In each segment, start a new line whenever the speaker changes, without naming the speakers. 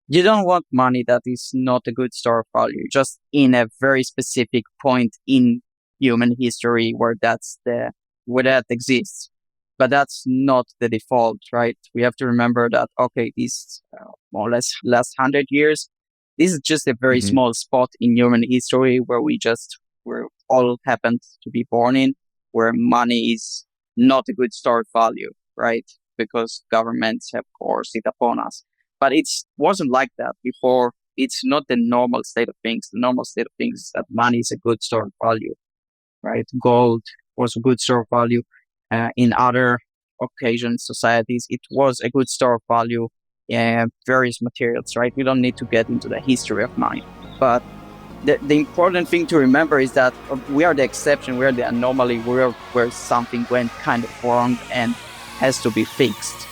You don't want money that is not a good store of value, just in a very specific point in human history where that exists. But that's not the default, right? We have to remember that, okay, these more or less last 100 years, this is just a very
Hmm.
small spot in human history where all happened to be born in, where money is not a good store of value, right? Because governments have forced it upon us, but it wasn't like that before. It's not the normal state of things. The normal state of things is that money is a good store of value, right? Gold was a good store of value. In other occasions, societies, it was a good store of value. Various materials, right? We don't need to get into the history of money, but the important thing to remember is that we are the exception, we are the anomaly, where something went kind of wrong and has to be fixed.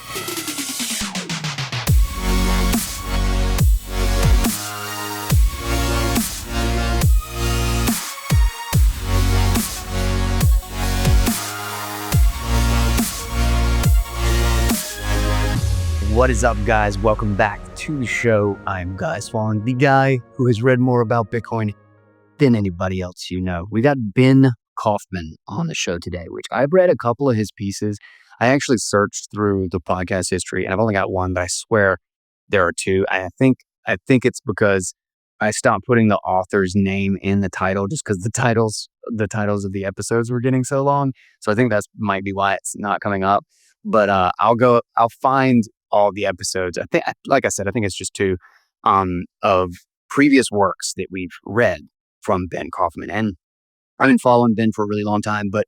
What is up, guys? Welcome back to the show. I'm Guy Swan, the guy who has read more about Bitcoin than anybody else you know. We got Ben Kaufman on the show today, which I've read a couple of his pieces. I actually searched through the podcast history, and I've only got one, but I swear there are two. I think it's because I stopped putting the author's name in the title just because the titles of the episodes were getting so long. So I think that might be why it's not coming up. But I'll find all the episodes. Like I said, I think it's just two of previous works that we've read from Ben Kaufman. And I've been following Ben for a really long time, but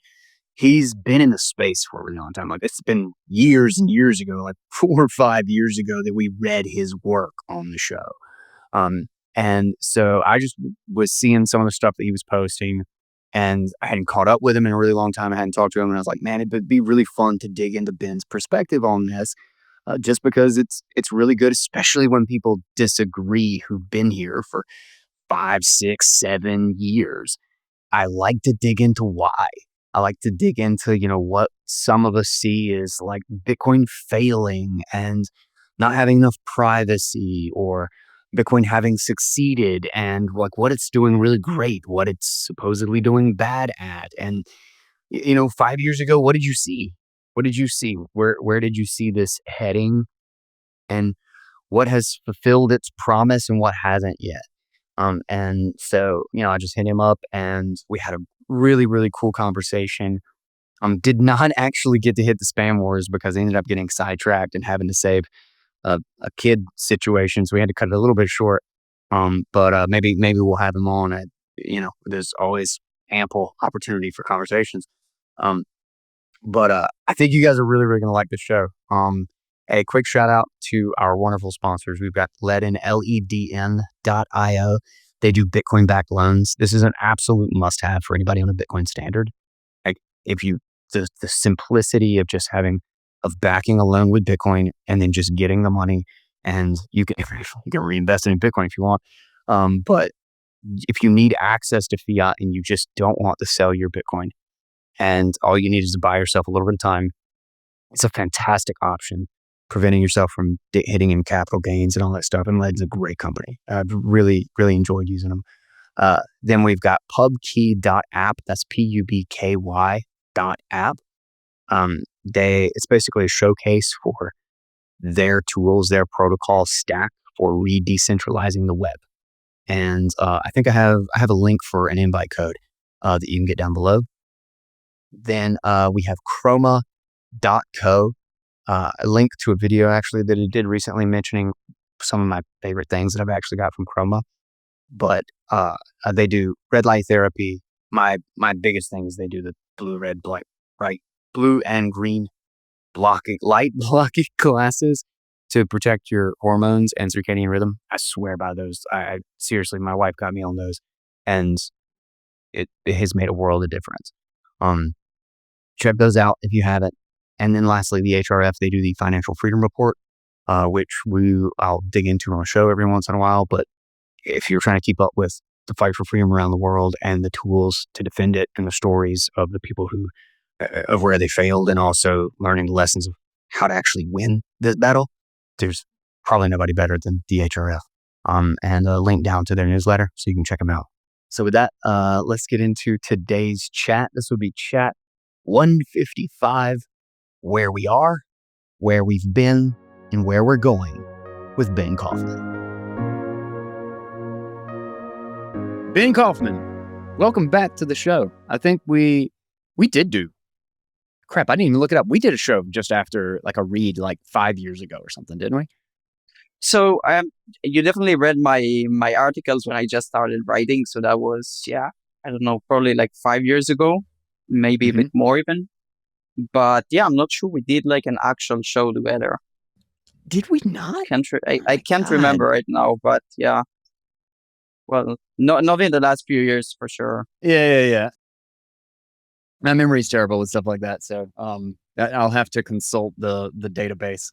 he's been in the space for a really long time. Like it's been years and years ago, like 4 or 5 years ago, that we read his work on the show. Um, and so I just was seeing some of the stuff that he was posting, and I hadn't caught up with him in a really long time. I hadn't talked to him, and I was like, man, it'd be really fun to dig into Ben's perspective on this, just because it's really good, especially when people disagree who've been here for 5, 6, 7 years. I like to dig into why. I like to dig into, what some of us see is like Bitcoin failing and not having enough privacy, or Bitcoin having succeeded and like what it's doing really great, what it's supposedly doing bad at. And 5 years ago, what did you see? What did you see? Where did you see this heading? And what has fulfilled its promise and what hasn't yet? And so, I just hit him up and we had a really, really cool conversation. Did not actually get to hit the spam wars because I ended up getting sidetracked and having to save a kid situation. So we had to cut it a little bit short. But maybe we'll have him on. There's always ample opportunity for conversations. Um, but I think you guys are really, really going to like the show. A quick shout out to our wonderful sponsors. We've got ledn.io. They do Bitcoin backed loans. This is an absolute must have for anybody on a Bitcoin standard. Like if you, the simplicity of just of backing a loan with Bitcoin and then just getting the money, and you can reinvest it in Bitcoin if you want. But if you need access to fiat and you just don't want to sell your Bitcoin, and all you need is to buy yourself a little bit of time, it's a fantastic option, preventing yourself from hitting in capital gains and all that stuff. And Led's a great company. I've really, really enjoyed using them. Then we've got pubkey.app. That's PUBKY.app. It's basically a showcase for their tools, their protocol stack for re-decentralizing the web. And I think I have a link for an invite code that you can get down below. Then we have chroma.co, a link to a video actually that it did recently mentioning some of my favorite things that I've actually got from Chroma. But they do red light therapy. My biggest thing is they do the blue, red, black, right, blue and green light blocking glasses to protect your hormones and circadian rhythm. I swear by those. I seriously, my wife got me on those, and it has made a world of difference. Check those out if you haven't. And then lastly, the HRF, they do the Financial Freedom Report, which I'll dig into on a show every once in a while. But if you're trying to keep up with the fight for freedom around the world and the tools to defend it and the stories of the people of where they failed, and also learning the lessons of how to actually win this battle, there's Probably nobody better than DHRF. And a link down to their newsletter so you can check them out. So with that, let's get into today's chat. This would be chat 155, where we are, where we've been, and where we're going with Ben Kaufman. Ben Kaufman, welcome back to the show. I think we did do. Crap, I didn't even look it up. We did a show just after like a read like 5 years ago or something, didn't we?
So you definitely read my articles when I just started writing. So that was, I don't know, probably like 5 years ago, maybe a bit more even. But yeah, I'm not sure we did like an actual show together.
Did we not?
I can't remember right now, but yeah. Well, not in the last few years for sure.
Yeah. My memory's terrible with stuff like that, so I'll have to consult the database.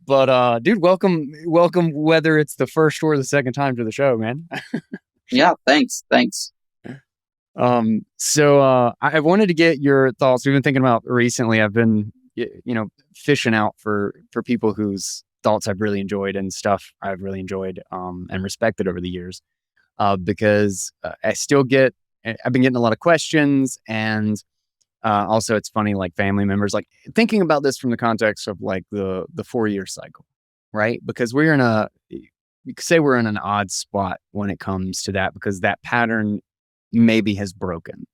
But dude, welcome. Whether it's the first or the second time to the show, man.
Yeah, thanks.
So I wanted to get your thoughts. We've been thinking about recently. I've been, fishing out for people whose thoughts I've really enjoyed and stuff I've really enjoyed and respected over the years. Because I've been getting a lot of questions, and also it's funny, like family members, like thinking about this from the context of like the 4-year cycle, right? Because you could say we're in an odd spot when it comes to that, because that pattern maybe has broken.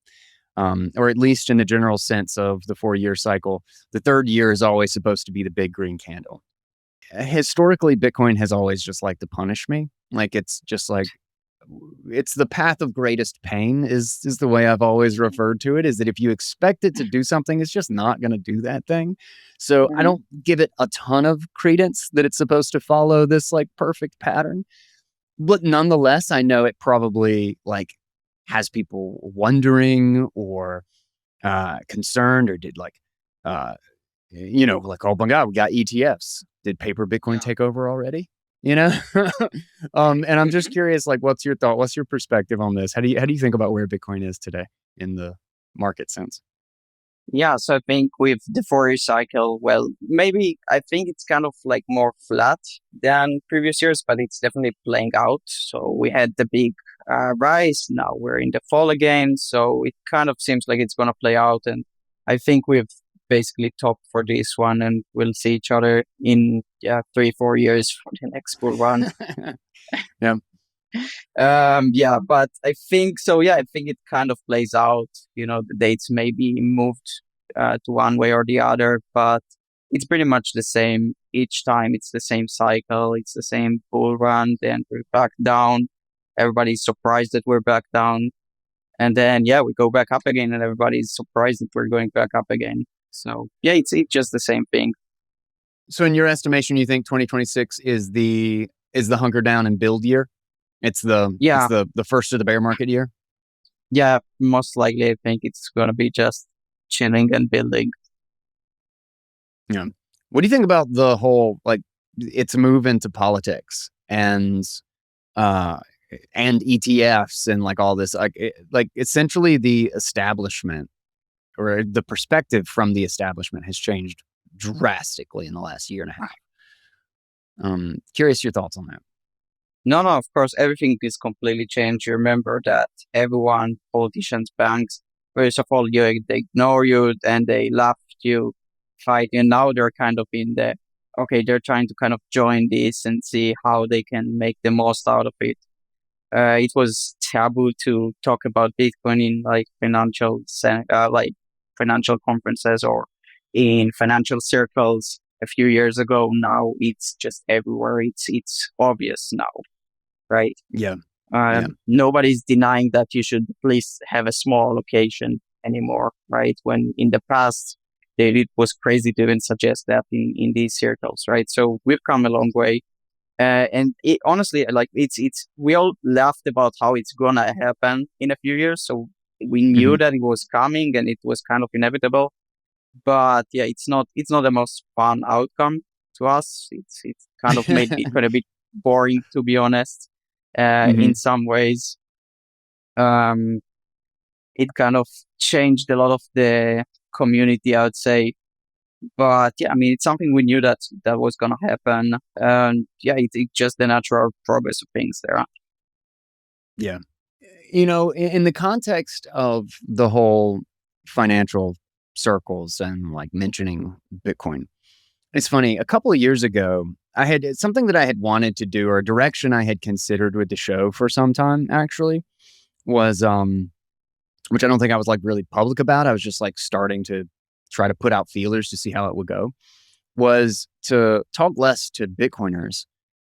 Or at least in the general sense of the 4-year cycle, the third year is always supposed to be the big green candle. Historically, Bitcoin has always just liked to punish me. Like it's just like, it's the path of greatest pain is the way I've always referred to it, is that if you expect it to do something, it's just not going to do that thing. So I don't give it a ton of credence that it's supposed to follow this like perfect pattern. But nonetheless, I know it probably like has people wondering or concerned, or did like, like, oh my God, we got ETFs. Did paper Bitcoin take over already? And I'm just curious, like, what's your thought? What's your perspective on this? How do you think about where Bitcoin is today in the market sense?
Yeah, so I think with the 4-year cycle, well, maybe I think it's kind of like more flat than previous years, but it's definitely playing out. So we had the big rise. Now we're in the fall again. So it kind of seems like it's going to play out. And I think we've basically topped for this one, and we'll see each other in 3-4 years for the next bull run.
Yeah.
But I think so. Yeah, I think it kind of plays out. The dates may be moved to one way or the other, but it's pretty much the same each time. It's the same cycle. It's the same bull run. Then we're back down. Everybody's surprised that we're back down, and then we go back up again, and everybody's surprised that we're going back up again. So yeah, it's just the same thing.
So in your estimation, you think 2026 is the hunker down and build year? It's the first of the bear market year?
Yeah, most likely I think it's going to be just chilling and building.
Yeah. What do you think about the whole, like, its move into politics and ETFs and like all this, like essentially the establishment, or the perspective from the establishment, has changed drastically in the last year and a half. Curious your thoughts on that.
No, of course, everything is completely changed. You remember that everyone, politicians, banks, first of all, they ignore you and they laugh at you, fight, and now they're kind of they're trying to kind of join this and see how they can make the most out of it. It was taboo to talk about Bitcoin in like financial conferences or in financial circles a few years ago. Now it's just everywhere. It's obvious now, right?
Yeah.
Nobody's denying that you should at least have a small location anymore, right? When in the past, it was crazy to even suggest that in these circles, right? So we've come a long way. And it, honestly, like we all laughed about how it's gonna happen in a few years. So we knew that it was coming and it was kind of inevitable. But yeah, it's not the most fun outcome to us. It's kind of made it kind of a bit boring, to be honest. In some ways, it kind of changed a lot of the community, I would say. But yeah, I mean, it's something we knew that that was gonna happen, and yeah, it's just the natural progress of things there.
Yeah. In the context of the whole financial circles and like mentioning Bitcoin, it's funny. A couple of years ago, I had something that I had wanted to do, or a direction I had considered with the show for some time actually was, which I don't think I was like really public about. I was just like starting to try to put out feelers to see how it would go, was to talk less to Bitcoiners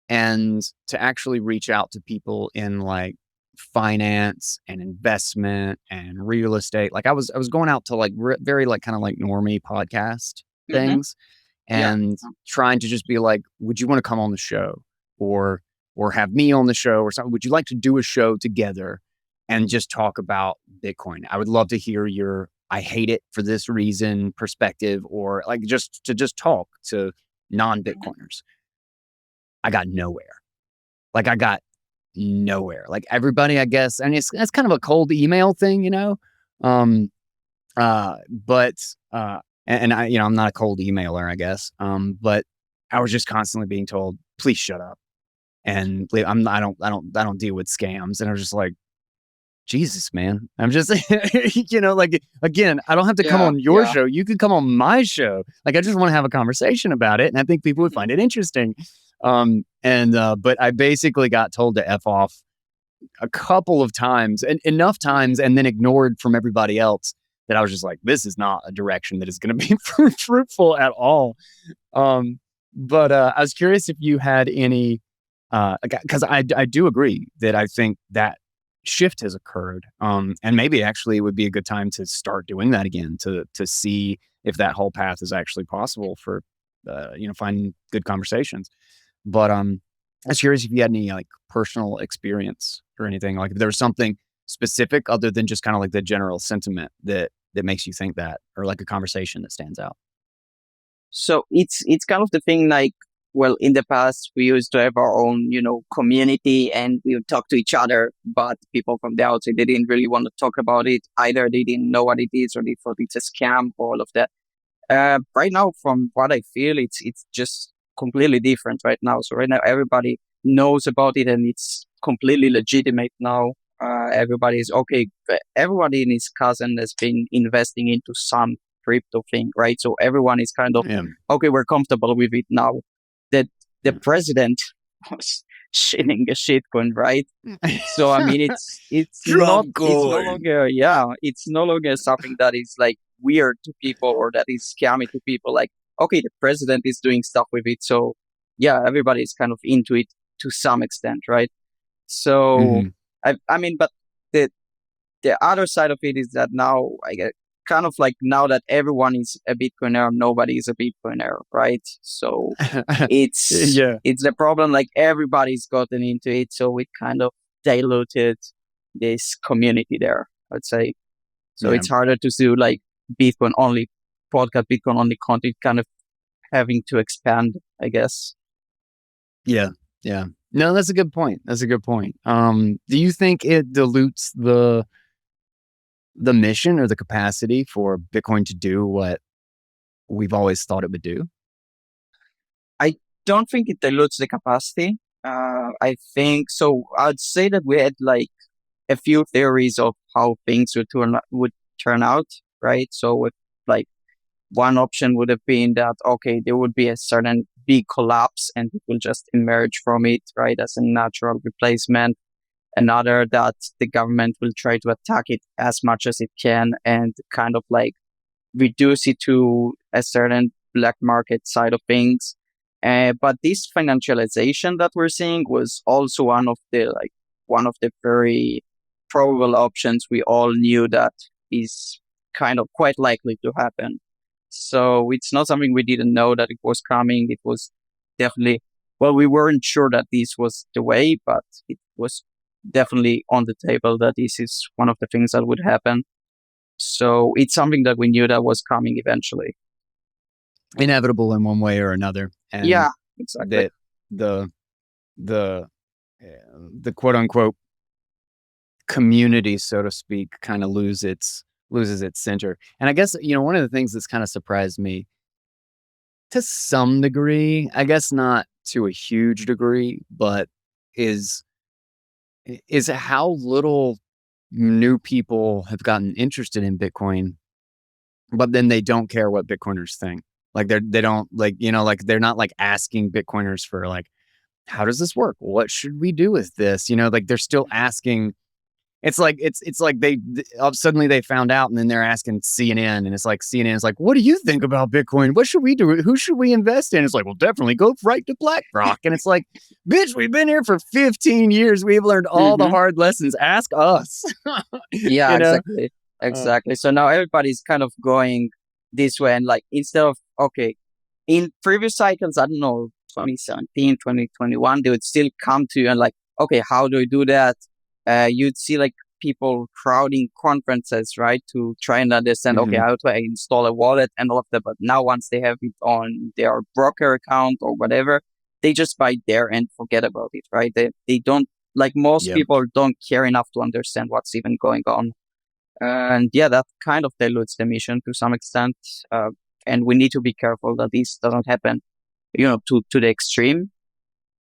and to actually reach out to people in like finance and investment and real estate. Like I was going out to like very like kind of like normie podcast
Hmm.
things
Yeah.
and trying to just be like, would you want to come on the show or have me on the show or something? Would you like to do a show together and just talk about Bitcoin? I would love to hear your I hate it for this reason perspective, or like just talk to
Hmm.
non-Bitcoiners. I got nowhere. Like I got nowhere. Like everybody, I guess, and it's kind of a cold email thing, you know. Um, but and I, I'm not a cold emailer, I guess. But I was just constantly being told, please shut up. And I don't deal with scams. And I was just like, Jesus, man. I'm just, like again, I don't have to come
Yeah.
on your
Yeah.
show. You could come on my show. Like I just want to have a conversation about it. And I think people would
Hmm.
find it interesting. But I basically got told to F off a couple of times and enough
Hmm.
times and then ignored from everybody else that I was just like, this is not a direction that is going to be fruitful at all. But I was curious if you had any, because I do agree that I think that shift has occurred. And maybe actually it would be a good time to start doing that again to see if that whole path is actually possible for, finding good conversations. But I was curious if you had any like personal experience or anything. Like if there was something specific other than just kind of like the general sentiment that makes you think that, or like a conversation that stands out.
So it's kind of the thing like, well, in the past we used to have our own, community, and we would talk to each other, but people from the outside, they didn't really want to talk about it. Either they didn't know what it is, or they thought it's a scam, all of that. Right now, from what I feel, it's just completely different right now. So right now, everybody knows about it, and it's completely legitimate now. Everybody is okay. Everybody and his cousin has been investing into some crypto thing, right? So everyone is kind of
Yeah.
okay. We're comfortable with it now. That the
Yeah.
president was shitting a shitcoin, right? So I mean, it's no
Dropcoin.
longer, yeah, it's no longer something that is like weird to people or that is scammy to people. Like, okay, the president is doing stuff with it, so yeah, everybody is kind of into it to some extent, right? So
Hmm.
I mean, but the the other side of it is that now I get kind of like now that everyone is a Bitcoiner, nobody is a Bitcoiner, right? So
Yeah.
it's the problem. Like everybody's gotten into it, so it kind of diluted this community there, I'd say. So
Yeah.
it's harder to do like Bitcoin only podcast, Bitcoin only content, kind of having to expand, I guess.
Yeah. Yeah. No, that's a good point. That's a good point. Do you think it dilutes the mission or the capacity for Bitcoin to do what we've always thought it would do?
I don't think it dilutes the capacity. I think so. I'd say that we had like a few theories of how things would turn out, right? So if like one option would have been that okay, there would be a certain big collapse and it will just emerge from it, right, as a natural replacement. Another that the government will try to attack it as much as it can and kind of like reduce it to a certain black market side of things. But this financialization that we're seeing was also one of the very probable options we all knew that is kind of quite likely to happen. So it's not something we didn't know that it was coming. It was definitely, well, we weren't sure that this was the way, but it was definitely on the table that this is one of the things that would happen. So it's something that we knew that was coming eventually.
Inevitable in one way or another, and
Yeah, exactly.
that the the the quote unquote community, so to speak, kind of loses its center. And I guess one of the things that's kind of surprised me to some degree, I guess not to a huge degree, but is is how little new people have gotten interested in Bitcoin, but then they don't care what Bitcoiners think. Like they don't like, like they're not like asking Bitcoiners for like, how does this work? What should we do with this? Like they're still asking. It's like suddenly they found out, and then they're asking CNN, and it's like CNN is like, "What do you think about Bitcoin? What should we do? Who should we invest in?" It's like, "Well, definitely go right to BlackRock." And it's like, "Bitch, we've been here for 15 years. We've learned all the
Hmm.
hard lessons. Ask us."
Yeah,
you know?
exactly.
Uh,
Exactly. So now everybody's kind of going this way, and like instead of, okay, in previous cycles, I don't know, 2017, 2021, they would still come to you and like, okay, how do I do that? You'd see like people crowding conferences, right, to try and understand, okay,
mhm.
how do I install a wallet and all of that. But now once they have it on their broker account or whatever, they just buy there and forget about it, right? They don't, like most
Yep.
people don't care enough to understand what's even going on. And yeah, that kind of dilutes the mission to some extent. Uh, and we need to be careful that this doesn't happen, to the extreme.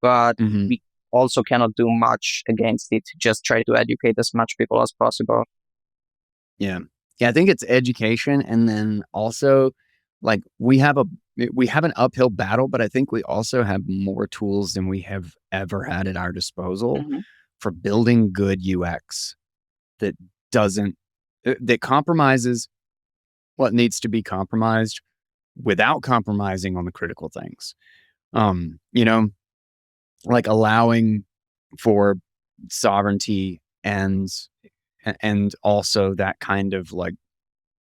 But
Mhm.
we also cannot do much against it. Just try to educate as much people as possible.
Yeah. Yeah, I think it's education, and then also, like, we have an uphill battle, but I think we also have more tools than we have ever had at our disposal
Hmm.
for building good UX that doesn't that compromises what needs to be compromised without compromising on the critical things. Um, you know, like allowing for sovereignty and also that kind of like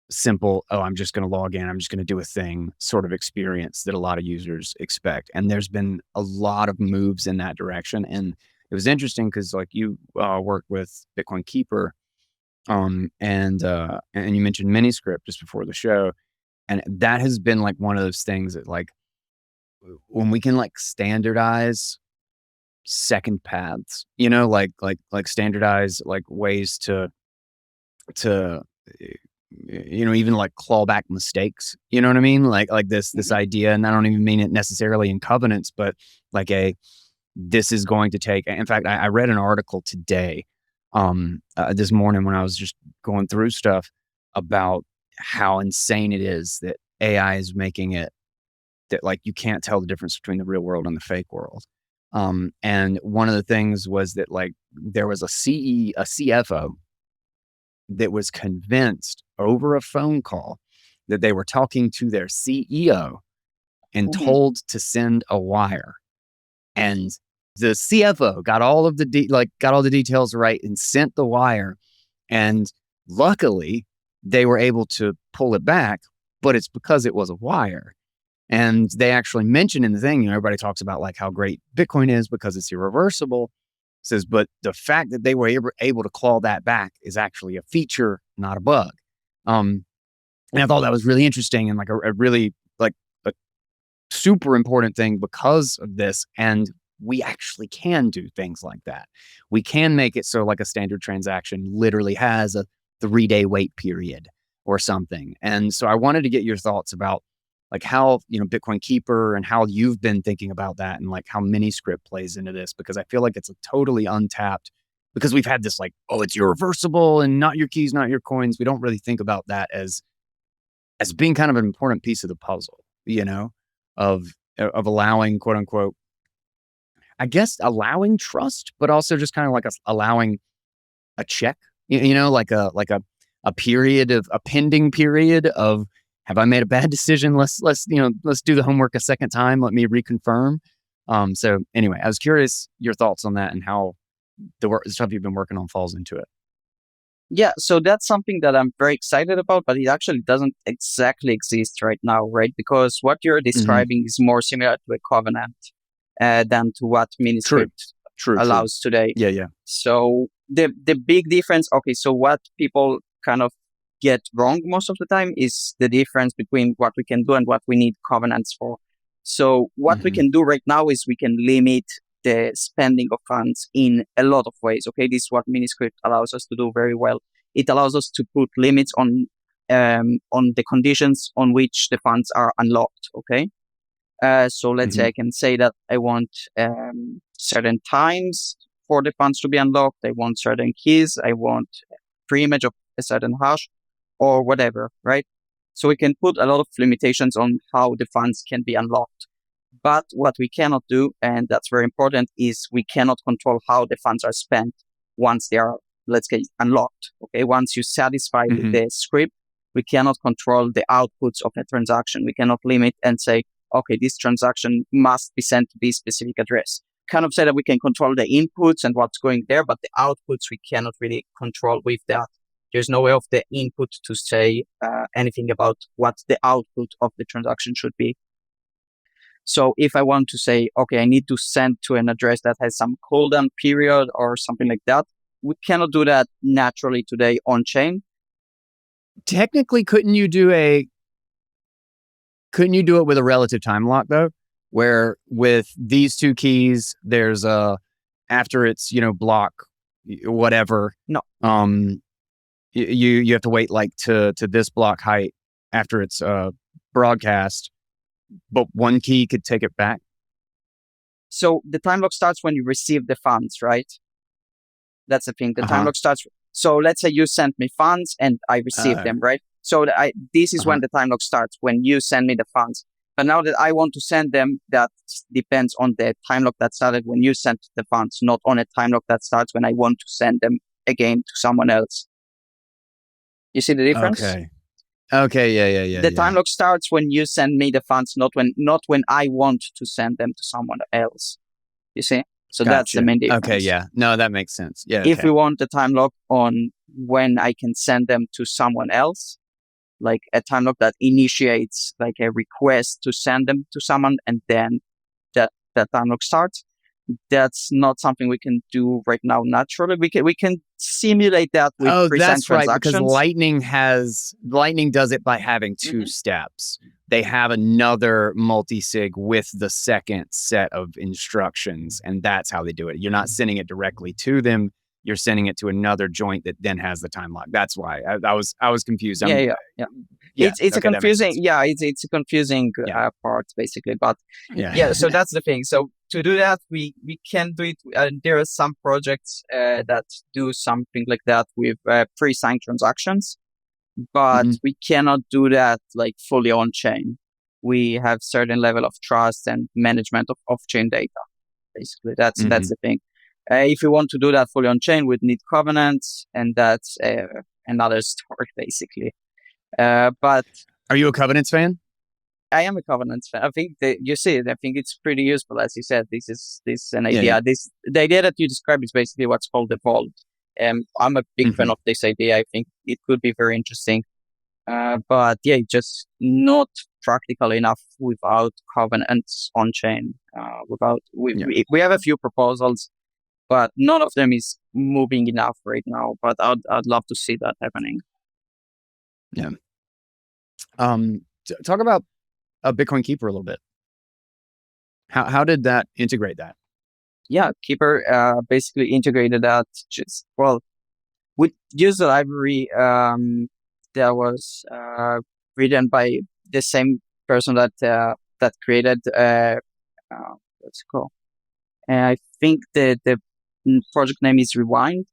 simple, oh, I'm just going to log in, I'm just going to do a thing sort of experience that a lot of users expect. And there's been a lot of moves in that direction. And it was interesting because like you work with Bitcoin Keeper, and you mentioned Miniscript just before the show. And that has been like one of those things that like when we can like standardize second paths, like standardize like ways to even like clawback mistakes. You know what I mean? Like this
Hmm.
idea, and I don't even mean it necessarily in covenants, but like this is going to take. In fact, I read an article today, this morning when I was just going through stuff about how insane it is that AI is making it that like you can't tell the difference between the real world and the fake world. And one of the things was that like there was a CFO that was convinced over a phone call that they were talking to their CEO and
Hmm.
told to send a wire. And the CFO got all of got all the details right and sent the wire. And luckily, they were able to pull it back, but it's because it was a wire. And they actually mentioned in the thing, everybody talks about like how great Bitcoin is because it's irreversible. Says, but the fact that they were able to claw that back is actually a feature, not a bug. Um, and I thought that was really interesting and like a really like a super important thing because of this. And we actually can do things like that. We can make it so like a standard transaction literally has a 3-day wait period or something. And so I wanted to get your thoughts about like how, Bitcoin Keeper and how you've been thinking about that and like how Miniscript plays into this, because I feel like it's a totally untapped because we've had this like, oh, it's irreversible and not your keys, not your coins. We don't really think about that as being kind of an important piece of the puzzle, of of allowing quote unquote, I guess allowing trust, but also just kind of like allowing a check, like a period of a pending period of have I made a bad decision? Let's do the homework a second time. Let me reconfirm. So anyway, I was curious your thoughts on that and how the stuff you've been working on falls into it.
Yeah, so that's something that I'm very excited about, but it actually doesn't exactly exist right now, right? Because what you're
Hmm.
describing is more similar to a covenant than to what
True,
Miniscript
true.
allows today.
Yeah, yeah.
So the big difference, okay, so what people kind of get wrong most of the time is the difference between what we can do and what we need covenants for. So what we
Hmm.
can do right now is we can limit the spending of funds in a lot of ways. Okay, this is what Miniscript allows us to do very well. It allows us to put limits on the conditions on which the funds are unlocked. Okay, So let's say
Mhm.
I can say that I want certain times for the funds to be unlocked. I want certain keys. I want pre-image of a certain hash or whatever, right? So we can put a lot of limitations on how the funds can be unlocked. But what we cannot do, and that's very important, is we cannot control how the funds are spent once they are, let's say, unlocked. Okay. Once you satisfy
Mhm.
the script, we cannot control the outputs of a transaction. We cannot limit and say, okay, this transaction must be sent to this specific address. Kind of say that we can control the inputs and what's going there, but the outputs we cannot really control with that. There's no way of the input to say anything about what the output of the transaction should be. So if I want to say, okay, I need to send to an address that has some cooldown period or something like that, we cannot do that naturally today on chain.
Technically, couldn't you do it with a relative time lock though? Where with these two keys, there's a after it's block whatever.
No.
You have to wait like to this block height after it's broadcast, but one key could take it back.
So the time lock starts when you receive the funds, right? That's the thing. The time
Uh-huh.
lock starts. So let's say you sent me funds and I received
Uh,
them, right? So this is
uh-huh.
when the time lock starts, when you send me the funds. But now that I want to send them, that depends on the time lock that started when you sent the funds, not on a time lock that starts when I want to send them again to someone else. You see the difference?
Okay. Okay.
The time
Yeah.
lock starts when you send me the funds, not when I want to send them to someone else. You see? So that's the
Gotcha.
main
Okay.
difference.
Yeah. No, that makes sense. Yeah.
If
Okay.
we want the time lock on when I can send them to someone else, like a time lock that initiates like a request to send them to someone and then that time lock starts, that's not something we can do right now naturally. We can simulate that with
Oh,
pre-signed
that's right. Because
transactions.
Lightning does it by having two
Mhm.
steps. They have another multi-sig with the second set of instructions, and that's how they do it. You're not sending it directly to them. You're sending it to another joint that then has the time lock. That's why I was confused.
Yeah, yeah, yeah.
Yeah.
It's a
Okay, that makes
confusing,
sense.
yeah, it's a confusing
Yeah.
part basically, but
Yeah.
yeah. So that's the thing. So to do that, we can do it. There are some projects that do something like that with pre-signed transactions, but
Mhm.
we cannot do that like fully on chain. We have certain level of trust and management of off-chain data. Basically, that's
Mhm.
the thing. If you want to do that fully on chain, we'd need covenants, and that's another story basically. But
Are you a Covenants fan?
I am a Covenant fan. I think that you see it. I think it's pretty useful, as you said. This is an
Yeah.
idea. The idea that you described is basically what's called the vault. I'm a big fan
Mhm.
of this idea. I think it could be very interesting. But yeah, it's just not practical enough without covenants on chain. Without
Yeah.
we have a few proposals, but none of them is moving enough right now. But I'd love to see that happening.
Yeah. Talk about a Bitcoin Keeper a little bit. How did that integrate that?
Yeah, Keeper basically integrated that just well we use a library that was written by the same person that created what's it called? I think the project name is Rewind,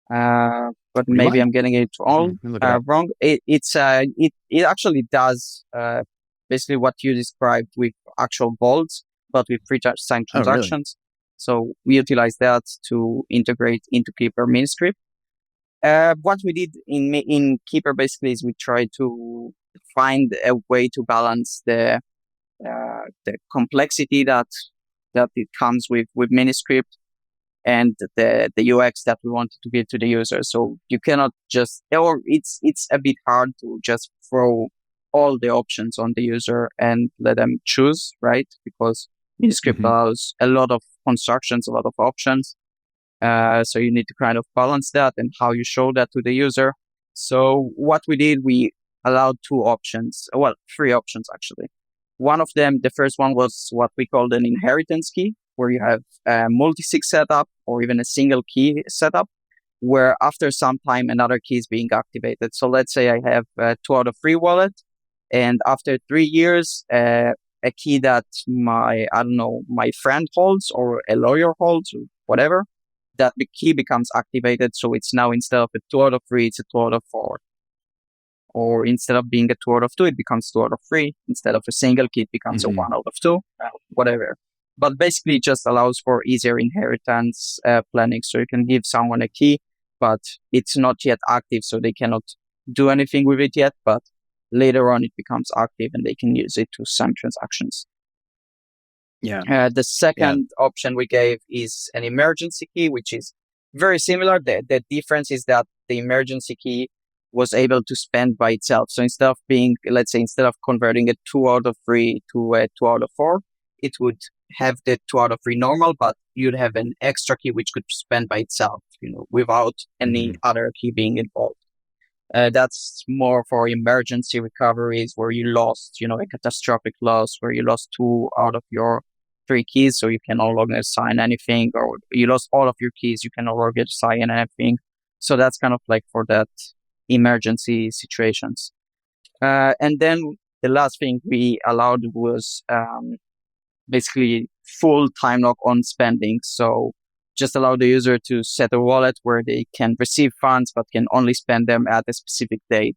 but maybe
Rewind?
I'm getting it all
Let me look it up.
wrong. It actually does basically what you described with actual vaults, but with pre-signed
Oh, really?
transactions. So we utilize that to integrate into Keeper Miniscript. What we did in Keeper basically is we tried to find a way to balance the complexity that it comes with Miniscript and the UX that we wanted to give to the user. So you cannot just, or it's a bit hard to just throw all the options on the user and let them choose, right? Because Miniscript
Mhm.
allows a lot of constructions, a lot of options. So you need to kind of balance that and how you show that to the user. So what we did, we allowed two options, well, three options actually. One of them, the first one was what we called an inheritance key, where you have a multi-sig setup or even a single key setup, where after some time another key is being activated. So let's say I have 2 out of 3 wallet, and after 3 years, a key that I don't know, my friend holds or a lawyer holds or whatever, that the key becomes activated. So it's now, instead of a 2 out of 3, it's a 2 out of 4. Or instead of being a 2 out of 2, it becomes 2 out of 3. Instead of a single key, it becomes a
Hmm.
1 out of 2, whatever. But basically, it just allows for easier inheritance planning. So you can give someone a key, but it's not yet active, so they cannot do anything with it yet. But later on, it becomes active and they can use it to some transactions.
Yeah.
The
Yeah.
second option we gave is an emergency key, which is very similar. The difference is that the emergency key was able to spend by itself. So instead of being, let's say, instead of converting a 2 out of 3 to a 2 out of 4, it would have the 2 out of 3 normal, but you'd have an extra key which could spend by itself, without any
Hmm.
other key being involved. That's more for emergency recoveries where you lost, a catastrophic loss, where you lost 2 out of your 3 keys, so you can no longer assign anything, or you lost all of your keys, you can no longer assign anything. So that's kind of like for that emergency situations. And then the last thing we allowed was basically full time lock on spending. So just allow the user to set a wallet where they can receive funds but can only spend them at a specific date,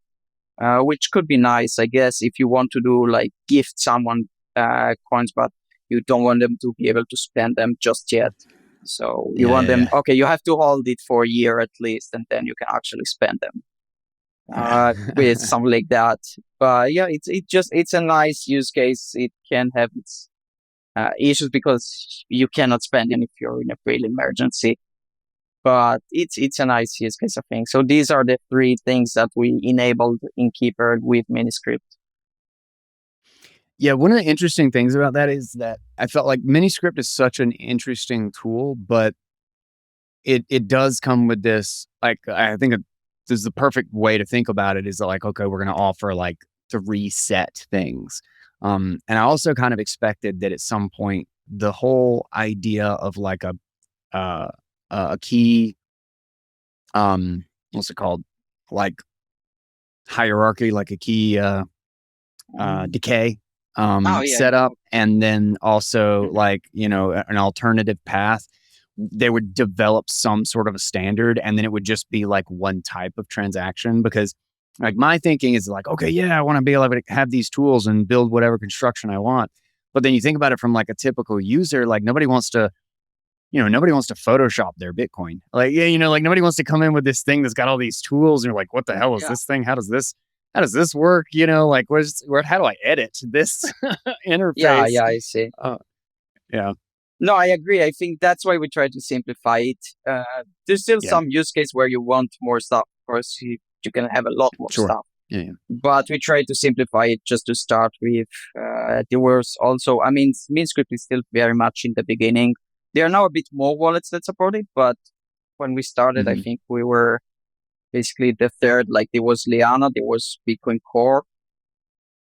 which could be nice, I guess, if you want to do like gift someone coins, but you don't want them to be able to spend them just yet. So you
Yeah.
want them,
Yeah.
okay, you have to hold it for a year at least, and then you can actually spend them
Yeah.
with something like that. But yeah, it's a nice use case. It can have its issues because you cannot spend it if you're in a real emergency. But it's a nice use case, I think. So these are the 3 things that we enabled in Keeper with Miniscript.
Yeah, one of the interesting things about that is that I felt like Miniscript is such an interesting tool, but it does come with this, like, I think this is the perfect way to think about it is that, like, okay, we're gonna offer like 3 set things. And I also kind of expected that at some point the whole idea of like uh, a key, what's it called? Like hierarchy, like a key
Um,
decay
oh yeah, yeah.
setup, and then also
Mhm.
like, an alternative path. They would develop some sort of a standard, and then it would just be like one type of transaction. Because like my thinking is like, okay, yeah, I want to be able to have these tools and build whatever construction I want. But then you think about it from like a typical user, like nobody wants to Photoshop their Bitcoin. Like, yeah, like nobody wants to come in with this thing that's got all these tools. And you're like, what the hell is
Yeah,
this thing? How does this work? Like, how do I edit this
yeah,
interface?
yeah. I see.
Uh, yeah,
No, I agree. I think that's why we try to simplify it. There's still
yeah,
some use case where you want more stuff. Of course, you can have a lot more
sure.
stuff,
Yeah, yeah.
but we try to simplify it just to start with. There was also, I mean, MinScript is still very much in the beginning. There are now a bit more wallets that support it, but when we started, I
Hmm.
think we were basically the third. Like there was Liana, there was Bitcoin Core,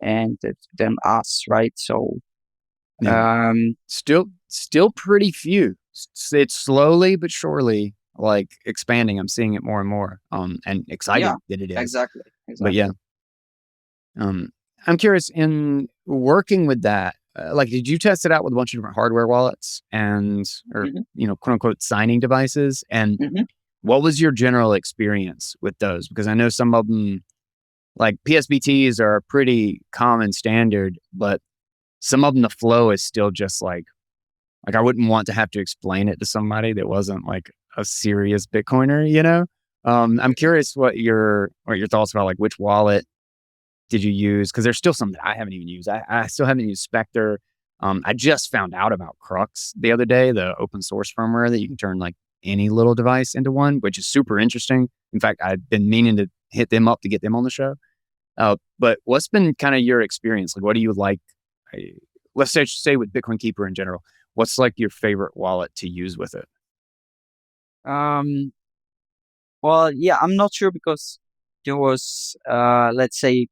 and then us, right? So,
Yeah.
um,
Still pretty few. It's slowly but surely like expanding. I'm seeing it more and more. And
yeah,
exciting that it is.
exactly,
But yeah,
exactly.
um, I'm curious in working with that. Like, did you test it out with a bunch of different hardware wallets or
Hmm.
quote unquote signing devices? And
Hmm.
what was your general experience with those? Because I know some of them, like PSBTs, are a pretty common standard, but some of them the flow is still just like I wouldn't want to have to explain it to somebody that wasn't like a serious Bitcoiner. I'm curious what your thoughts about like which wallet did you use? Because there's still some that I haven't even used. I still haven't used Spectre. I just found out about Crux the other day, the open source firmware that you can turn like any little device into one, which is super interesting. In fact, I've been meaning to hit them up to get them on the show. But what's been kind of your experience? Like, what do you like? uh, Let's say with Bitcoin Keeper in general, what's like your favorite wallet to use with it?
Um, well, yeah, I'm not sure because there was, let's say,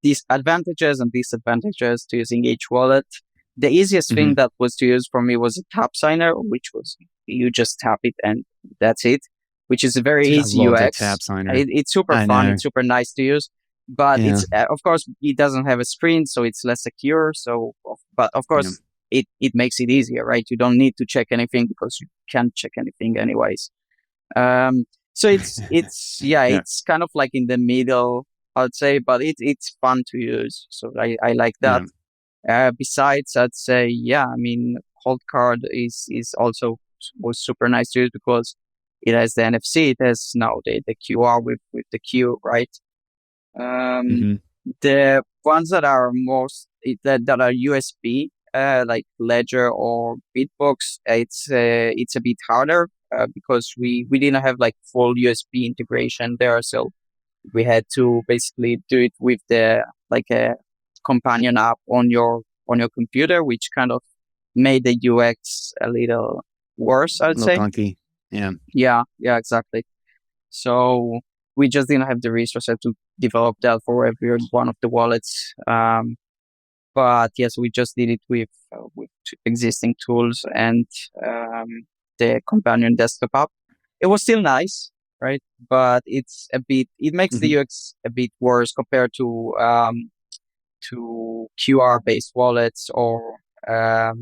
these advantages and disadvantages to using each wallet. The easiest
Hmm.
thing that was to use for me was a tap signer, which was you just tap it and that's it, which is a very
Dude, I
easy
love the tap
UX.
signer.
It's super
I
fun.
know.
It's super nice to use. but
Yeah.
it's of course it doesn't have a screen, so it's less secure. So, but of
Yeah.
course it makes it easier, right? You don't need to check anything because you can't check anything anyways. Um, so it's yeah,
Yeah.
it's kind of like in the middle, I'd say, but it's fun to use. So I like that.
Yeah.
Besides, I'd say, yeah, I mean, Hold Card is also was super nice to use because it has the NFC, it has now the QR with the Q, right? Um,
Hmm.
the ones that are that are USB, like Ledger or Bitbox, it's a bit harder because we didn't have like full USB integration there, so we had to basically do it with the like a companion app on your computer, which kind of made the UX a little worse,
A
I'd
little
say.
clunky. Yeah.
Yeah, exactly. So we just didn't have the resources to develop that for every one of the wallets. But yes, we just did it with existing tools and um, the companion desktop app. It was still nice, right? But it makes the
Hmm.
UX a bit worse compared to QR based wallets um,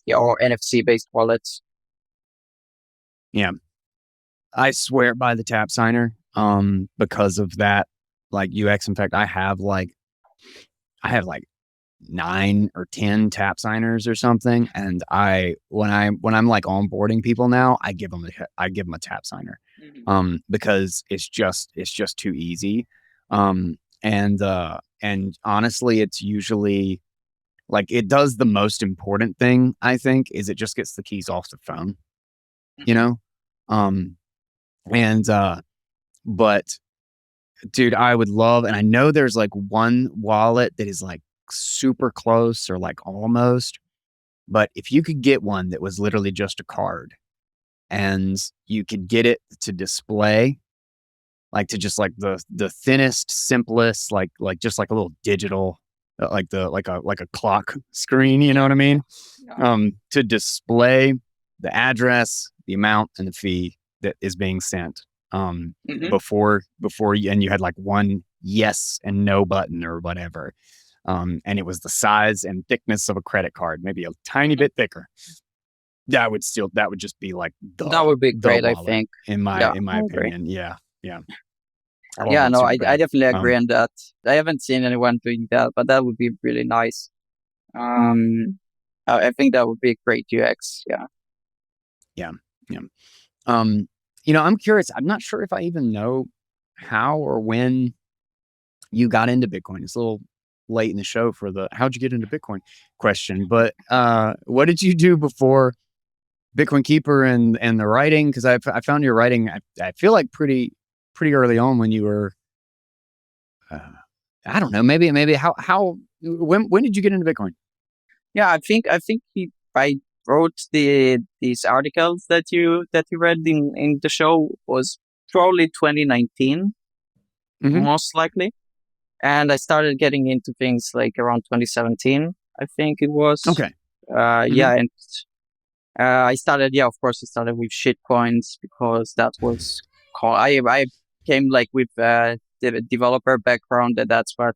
yeah, or NFC based wallets.
Yeah. I swear by the tap signer, because of that, like UX. In fact, I have like 9 or 10 tap signers or something, and when I'm like onboarding people now, I give them a tap signer,
Mhm.
because it's just too easy, and honestly, it's usually like it does the most important thing. I think is it just gets the keys off the phone, you
Mhm.
know, um, and but dude, I would love, and I know there's like one wallet that is like super close or like almost, but if you could get one that was literally just a card and you could get it to display, like to just like the thinnest, simplest, like just like a little digital, like the like a clock screen, you know what I mean?
Yeah.
To display the address, the amount, and the fee that is being sent.
Mhm.
Before you, and you had like one yes and no button or whatever. And it was the size and thickness of a credit card, maybe a tiny
Mhm.
bit thicker. That would just be like
That
the
would be
the
great, I
wallet
think.
in my
Yeah,
in my
I agree.
opinion. Yeah, yeah. Oh,
Yeah,
that's
no,
super
I
bad.
definitely agree on that. I haven't seen anyone doing that, but that would be really nice. Um, I think that would be great UX. Yeah.
Yeah, yeah. Um, I'm curious. I'm not sure if I even know how or when you got into Bitcoin. It's a little late in the show for the how'd you get into Bitcoin question, but what did you do before Bitcoin Keeper and the writing? Because I found your writing. I feel like pretty early on when you were. Uh, I don't know. Maybe how when did you get into Bitcoin?
Yeah, I wrote these articles that you read in the show was probably 2019,
Hmm.
most likely. And I started getting into things like around 2017, I think it was.
Okay. Hmm.
Yeah, and I started, yeah, of course, I started with shitcoins because that was I came like with the developer background, and that's what,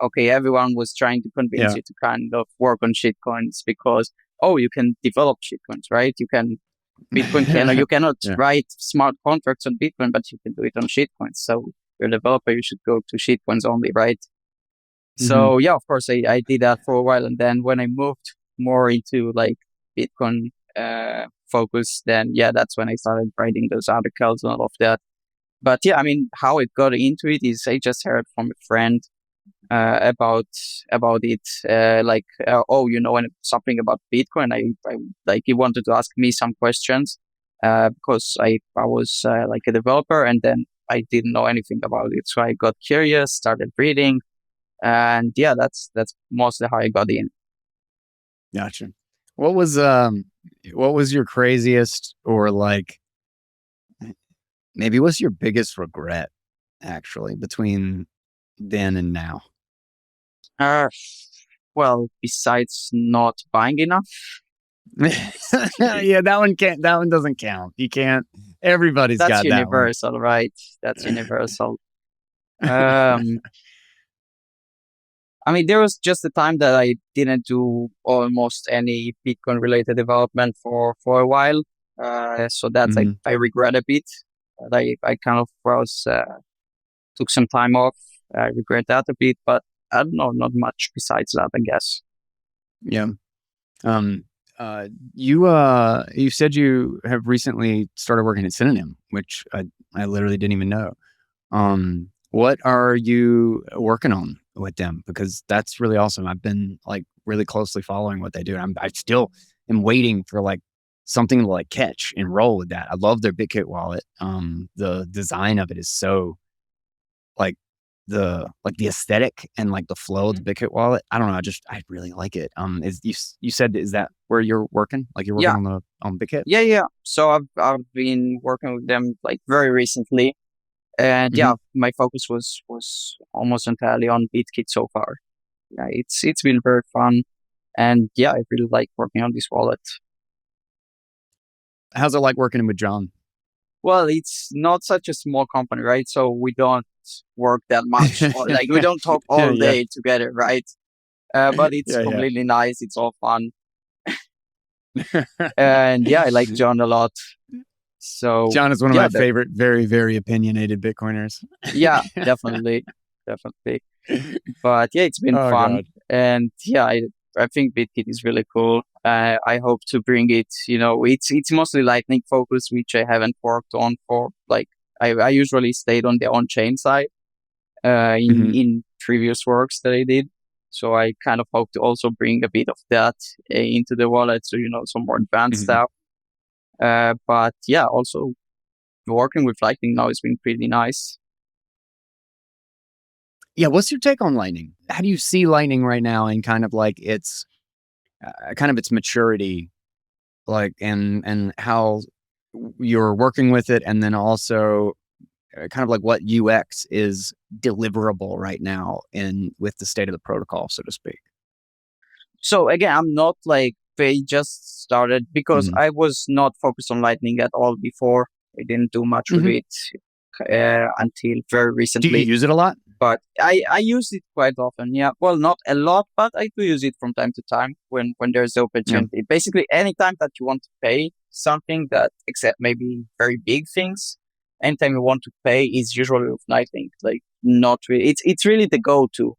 okay, everyone was trying to convince
Yeah.
you to kind of work on shitcoins because, oh, you can develop shitcoins, right? Bitcoin you cannot
Yeah.
write smart contracts on Bitcoin, but you can do it on shitcoins. So you're a developer, you should go to shitcoins only, right?
Hmm.
So yeah, of course, I did that for a while, and then when I moved more into like Bitcoin focus, then yeah, that's when I started writing those articles and all of that. But yeah, I mean, how it got into it is I just heard from a friend about it, oh, you know, something about Bitcoin. I like he wanted to ask me some questions because I was like a developer, and then I didn't know anything about it, so I got curious, started reading, and yeah, that's mostly how I got in.
Gotcha. What was um what was your craziest or like maybe what's your biggest regret actually between then and now?
Uh, well, besides not buying enough,
Yeah, that one doesn't count. You can't everybody's
that's
got that one.
universal, right? That's universal. Um, I mean, there was just a time that I didn't do almost any Bitcoin related development for a while. So that's
Hmm.
I regret a bit. That I kind of took some time off. I regret that a bit, but I don't know, not much besides that, I guess.
Yeah. Um, you said you have recently started working at Synonym, which I literally didn't even know. What are you working on with them? Because that's really awesome. I've been like really closely following what they do. And I still am waiting for like something to like catch and roll with that. I love their BitKit wallet. The design of it is so like the aesthetic and like the flow of the
Mhm.
BitKit wallet. I don't know. I really like it. Is you said, is that where you're working? Like you're working
Yeah,
on the on BitKit?
yeah. So I've been working with them like very recently, and
Hmm.
yeah, my focus was almost entirely on BitKit so far. Yeah, it's been very fun, and yeah, I really like working on this wallet.
How's it like working with John?
Well, it's not such a small company, right? So we don't work that much, or like we don't talk
Yeah,
all
yeah,
day together, right? But it's
yeah, yeah.
completely nice. It's all fun, and yeah, I like John a lot. So
John is one of
yeah,
my favorite, very, very opinionated Bitcoiners.
yeah, definitely, definitely. But yeah, it's been
Oh
fun,
God.
and yeah, I think BitKit is really cool. I hope to bring it. It's mostly Lightning focused, which I haven't worked on for like I usually stayed on the on chain side in
Hmm.
in previous works that I did. So I kind of hope to also bring a bit of that into the wallet, so some more advanced
Hmm.
stuff. But yeah, also working with Lightning now has been pretty nice.
Yeah. What's your take on Lightning? How do you see Lightning right now and kind of like its maturity, like and how you're working with it, and then also kind of like what UX is deliverable right now in with the state of the protocol, so to speak.
So again, I'm not like they just started because
Hmm.
I was not focused on Lightning at all before. I didn't do much with
Hmm.
it until very
Do you
recently.
use it a lot?
But I use it quite often. Yeah, well, not a lot, but I do use it from time to time when there's the
Yeah.
opportunity. Basically, anytime that you want to pay something that, except maybe very big things, anytime you want to pay is usually with Lightning. Like not really, it's really the go-to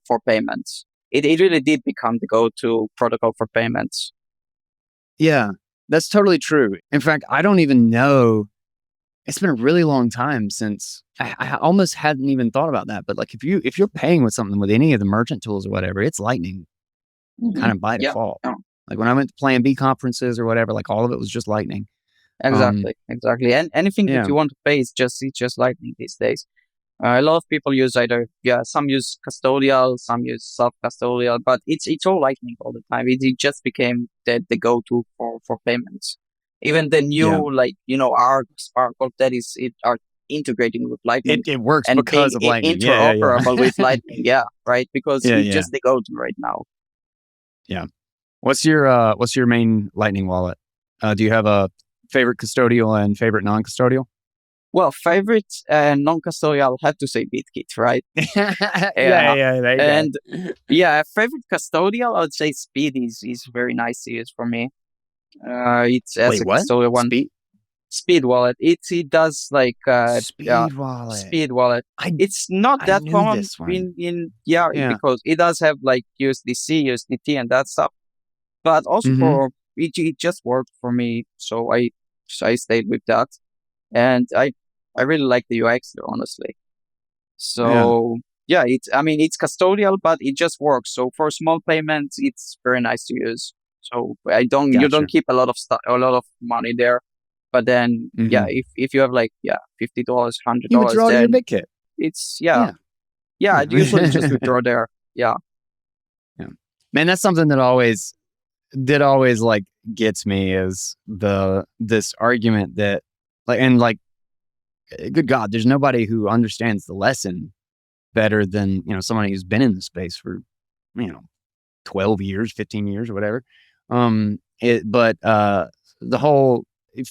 for payments. It really did become the go-to protocol for payments.
Yeah, that's totally true. In fact, I don't even know. It's been a really long time since I almost hadn't even thought about that. But like, if you're paying with something with any of the merchant tools or whatever, it's Lightning
Hmm.
kind of by
Yeah,
default.
no,
Like when I went to Plan B conferences or whatever, like all of it was just Lightning. Um,
exactly. And anything that
yeah,
you want to pay is just Lightning these days. A lot of people use either, yeah, some use custodial, some use self-custodial, but it's all Lightning all the time. It just became the go-to for payments. Even the
yeah,
new, like, Arc, Sparkle, that is, it are integrating with Lightning
it works
and being
because of Lightning. Yeah, yeah,
interoperable with
yeah,
Lightning. Yeah, right? Because
yeah,
it's
yeah,
just the go-to right now.
yeah. What's your main Lightning wallet? Do you have a favorite custodial and favorite non-custodial?
Well, favorite non-custodial, I'll have to say BitKit, right?
Yeah,
Yeah.
yeah, there you
And
go.
yeah, favorite custodial, I would say Speed is very nice to use for me. It's as
Wait,
a
what?
custodial one. Speed wallet. It does like
Speed wallet.
Speed wallet.
I
It's not
I
that
knew
common
this one.
in yeah,
Yeah.
because it does have like USDC, USDT, and that stuff. But also
Mhm.
for it just worked for me, so I stayed with that, and I really like the UX there, honestly.
Yeah.
So yeah, it's custodial, but it just works. So for small payments, it's very nice to use. So you don't
Gotcha.
keep a lot of money there. But then yeah,
Mhm.
if you have like yeah $50, hundred
You
dollars,
withdraw to your
then
BitKit.
it's
Yeah.
yeah. I usually just
Yeah.
withdraw there. Yeah.
Yeah. Man, that's something that always like gets me is this argument that like good God, there's nobody who understands the lesson better than, somebody who's been in the space for, you know, 12 years, 15 years or whatever. But the whole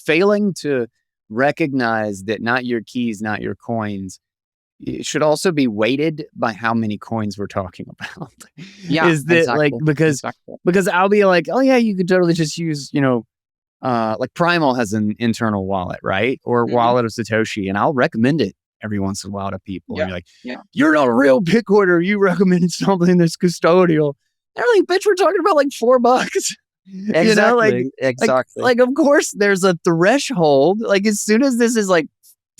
failing to recognize that not your keys, not your coins it should also be weighted by how many coins we're talking about.
Yeah,
Is that like
exactly, exactly,
because I'll be like, oh yeah, you could totally just use, like Primal has an internal wallet, right? Or
hmm,
wallet of Satoshi, and I'll recommend it every once in a while to people. And
yeah,
you're like,
yeah,
you're not a real Bitcoiner. You recommended something that's custodial. They're like, bitch, we're talking about like $4. Like,
exactly, exactly,
of course, there's a threshold. Like, as soon as this is like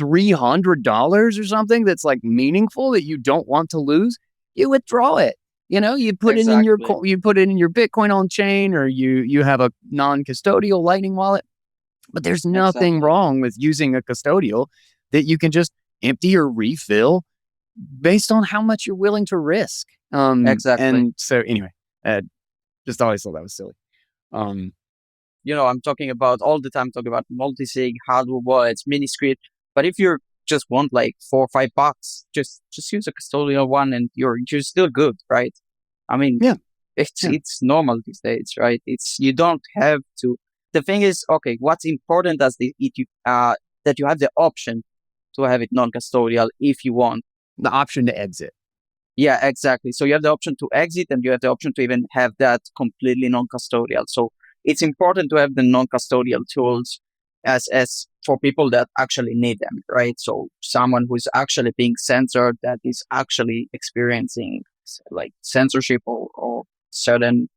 $300 or something that's like meaningful that you don't want to lose, you withdraw it. You put it in your
exactly,
you put it in your Bitcoin on chain, or you have a non-custodial Lightning wallet. But there's nothing
exactly,
wrong with using a custodial that you can just empty or refill based on how much you're willing to risk.
exactly.
And so anyway, uh, just always thought that was silly. Um,
I'm talking about all the time, talking about multi-sig, hardware wallets, mini script. But if you just want like $4 or $5, just use a custodial one, and you're still good, right? I mean,
yeah,
it's
yeah,
it's normal these days, right? It's you don't have to. The thing is, okay, what's important as that you have the option to have it non-custodial if you want.
the option to exit.
Yeah, exactly. So you have the option to exit, and you have the option to even have that completely non-custodial. So it's important to have the non-custodial tools as for people that actually need them, right? So someone who's actually being censored, that is actually experiencing like censorship or certain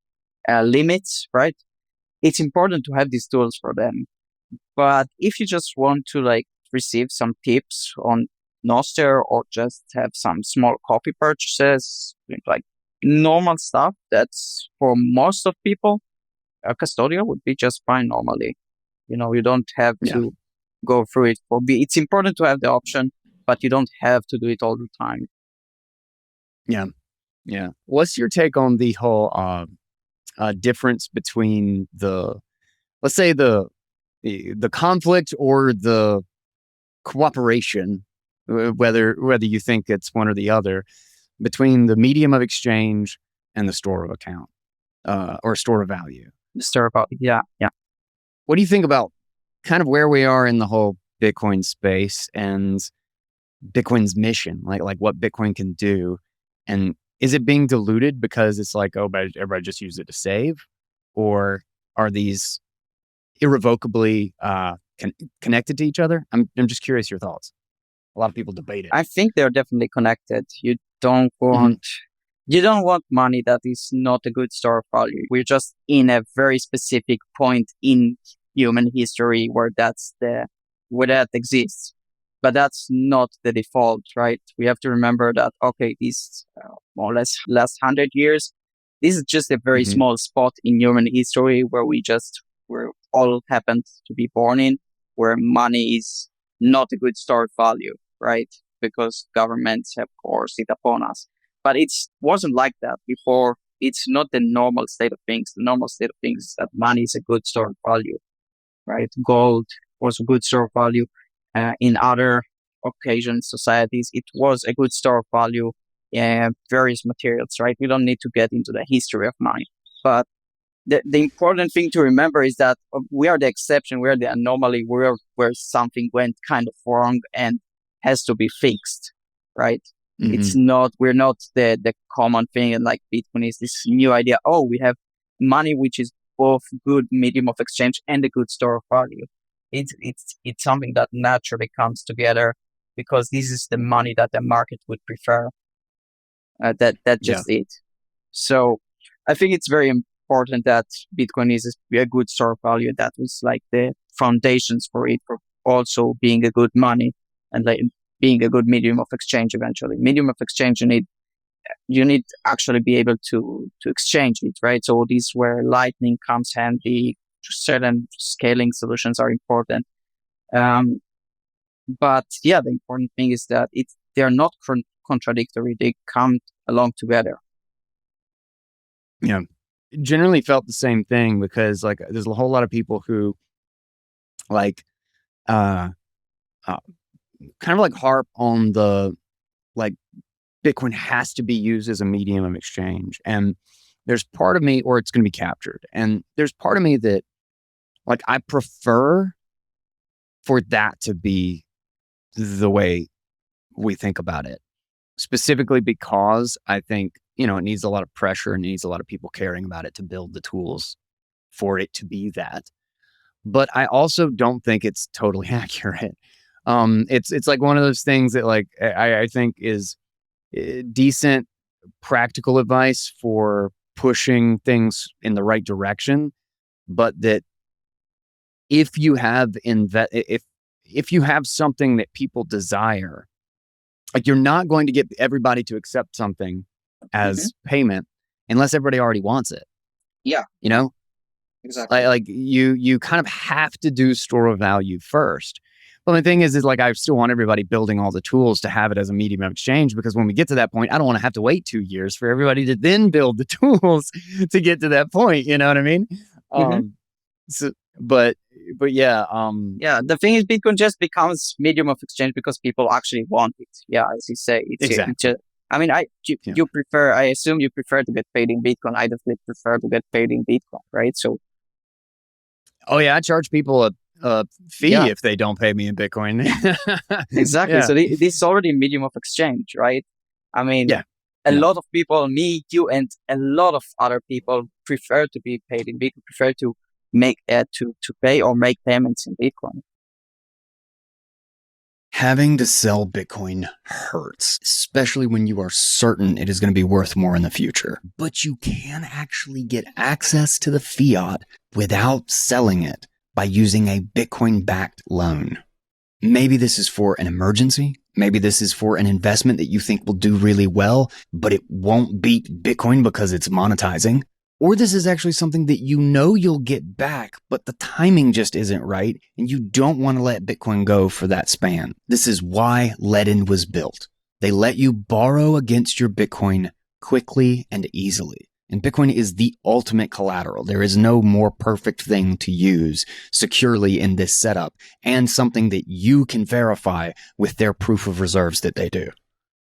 limits, right? It's important to have these tools for them. But if you just want to like receive some tips on Noster, or just have some small coffee purchases, like normal stuff, that's for most of people, a custodial would be just fine normally. You don't have
Yeah,
to go through it it's important to have the option, but you don't have to do it all the time.
yeah, yeah. What's your take on the whole difference between let's say the conflict or the cooperation, whether you think it's one or the other, between the medium of exchange and the store of account, or store of value?
Stir about yeah, yeah.
What do you think about kind of where we are in the whole Bitcoin space and Bitcoin's mission, like what Bitcoin can do? And is it being diluted because it's like, oh, but everybody just use it to save? Or are these irrevocably connected to each other? I'm just curious your thoughts. A lot of people debate it.
I think they're definitely connected. Don't
Hmm.
want you don't want money that is not a good store of value. We're just in a very specific point in human history where that exists. But that's not the default, right? We have to remember that, okay, these more or less last 100 years, this is just a very
Hmm.
small spot in human history where all happened to be born in, where money is not a good store of value, right? Because governments have forced it upon us. But it wasn't like that before. It's not the normal state of things. The normal state of things is that money is a good store of value, right? Gold was a good store of value. In other occasions, societies, it was a good store of value. Various materials, right? We don't need to get into the history of money. But the important thing to remember is that we are the exception, we are the anomaly, where something went kind of wrong and has to be fixed, right?
Hmm.
We're not the common thing, and like Bitcoin is this new idea. Oh, we have money which is both good medium of exchange and a good store of value. It's something that naturally comes together because this is the money that the market would prefer. That's
Yeah.
just it. So I think it's very important that Bitcoin is a good store of value. That was like the foundations for it, for also being a good money and like being a good medium of exchange eventually. Medium of exchange, you need actually be able to exchange it, right? So this is where Lightning comes handy. Certain scaling solutions are important. Um, but yeah, the important thing is that they're not contradictory. They come along together.
Yeah. Generally felt the same thing because like there's a whole lot of people who like uh, uh kind of like harp on the like Bitcoin has to be used as a medium of exchange. And there's part of me, or it's going to be captured. And there's part of me that like I prefer for that to be the way we think about it. Specifically because I think, it needs a lot of pressure and needs a lot of people caring about it to build the tools for it to be that. But I also don't think it's totally accurate. It's like one of those things that like I think is decent practical advice for pushing things in the right direction, but that if you have if you have something that people desire, like you're not going to get everybody to accept something
Hmm.
as payment unless everybody already wants it.
Yeah,
You know,
exactly.
like you kind of have to do store of value first. But the thing is like I still want everybody building all the tools to have it as a medium of exchange, because when we get to that point, I don't want to have to wait 2 years for everybody to then build the tools to get to that point. You know what I mean?
Hmm.
Um, so, but yeah,
Yeah, the thing is, Bitcoin just becomes medium of exchange because people actually want it. Yeah, as you say, it
exactly.
just. I mean,
Yeah.
you prefer. I assume you prefer to get paid in Bitcoin. I definitely prefer to get paid in Bitcoin, right? So
Oh yeah, I charge people a
yeah,
fee if they don't pay me in Bitcoin.
exactly.
Yeah,
So this is already a medium of exchange, right? I mean,
yeah,
a
yeah.
lot of people, me, you, and a lot of other people prefer to be paid in Bitcoin, prefer to make to pay or make payments in Bitcoin.
Having to sell Bitcoin hurts, especially when you are certain it is going to be worth more in the future. But you can actually get access to the fiat without selling it by using a Bitcoin backed loan. Maybe this is for an emergency. Maybe this is for an investment that you think will do really well, but it won't beat Bitcoin because it's monetizing. Or this is actually something that you know you'll get back, but the timing just isn't right, and you don't want to let Bitcoin go for that span. This is why Ledin was built. They let you borrow against your Bitcoin quickly and easily. And Bitcoin is the ultimate collateral. There is no more perfect thing to use securely in this setup, and something that you can verify with their proof of reserves that they do.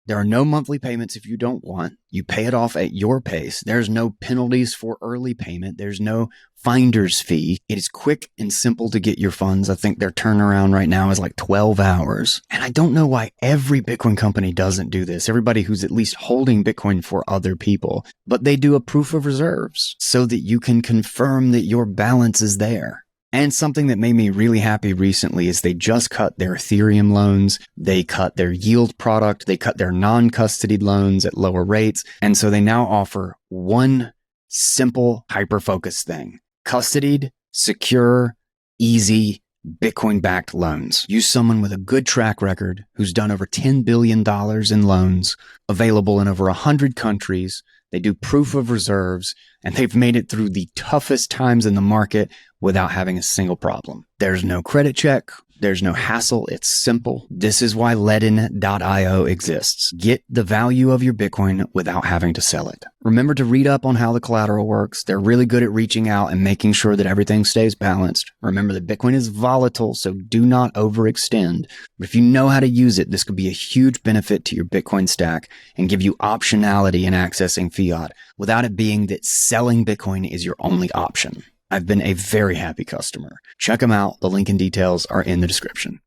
There are no monthly payments if you don't want. You pay it off at your pace. There's no penalties for early payment. There's no finder's fee. It is quick and simple to get your funds. I think their turnaround right now is like 12 hours. And I don't know why every Bitcoin company doesn't do this. Everybody who's at least holding Bitcoin for other people. But they do a proof of reserves so that you can confirm that your balance is there. And something that made me really happy recently is they just cut their Ethereum loans. They cut their yield product. They cut their non-custodied loans at lower rates. And so they now offer one simple hyper-focused thing: custodied, secure, easy, Bitcoin-backed loans. Use someone with a good track record who's done over $10 billion in loans, available in over 100 countries. They do proof of reserves, and they've made it through the toughest times in the market without having a single problem. There's no credit check. There's no hassle. It's simple. This is why Ledin.io exists. Get the value of your Bitcoin without having to sell it. Remember to read up on how the collateral works. They're really good at reaching out and making sure that everything stays balanced. Remember that Bitcoin is volatile, so do not overextend. But if you know how to use it, this could be a huge benefit to your Bitcoin stack and give you optionality in accessing fiat without it being that selling Bitcoin is your only option. I've been a very happy customer. Check them out. The link and details are in the description.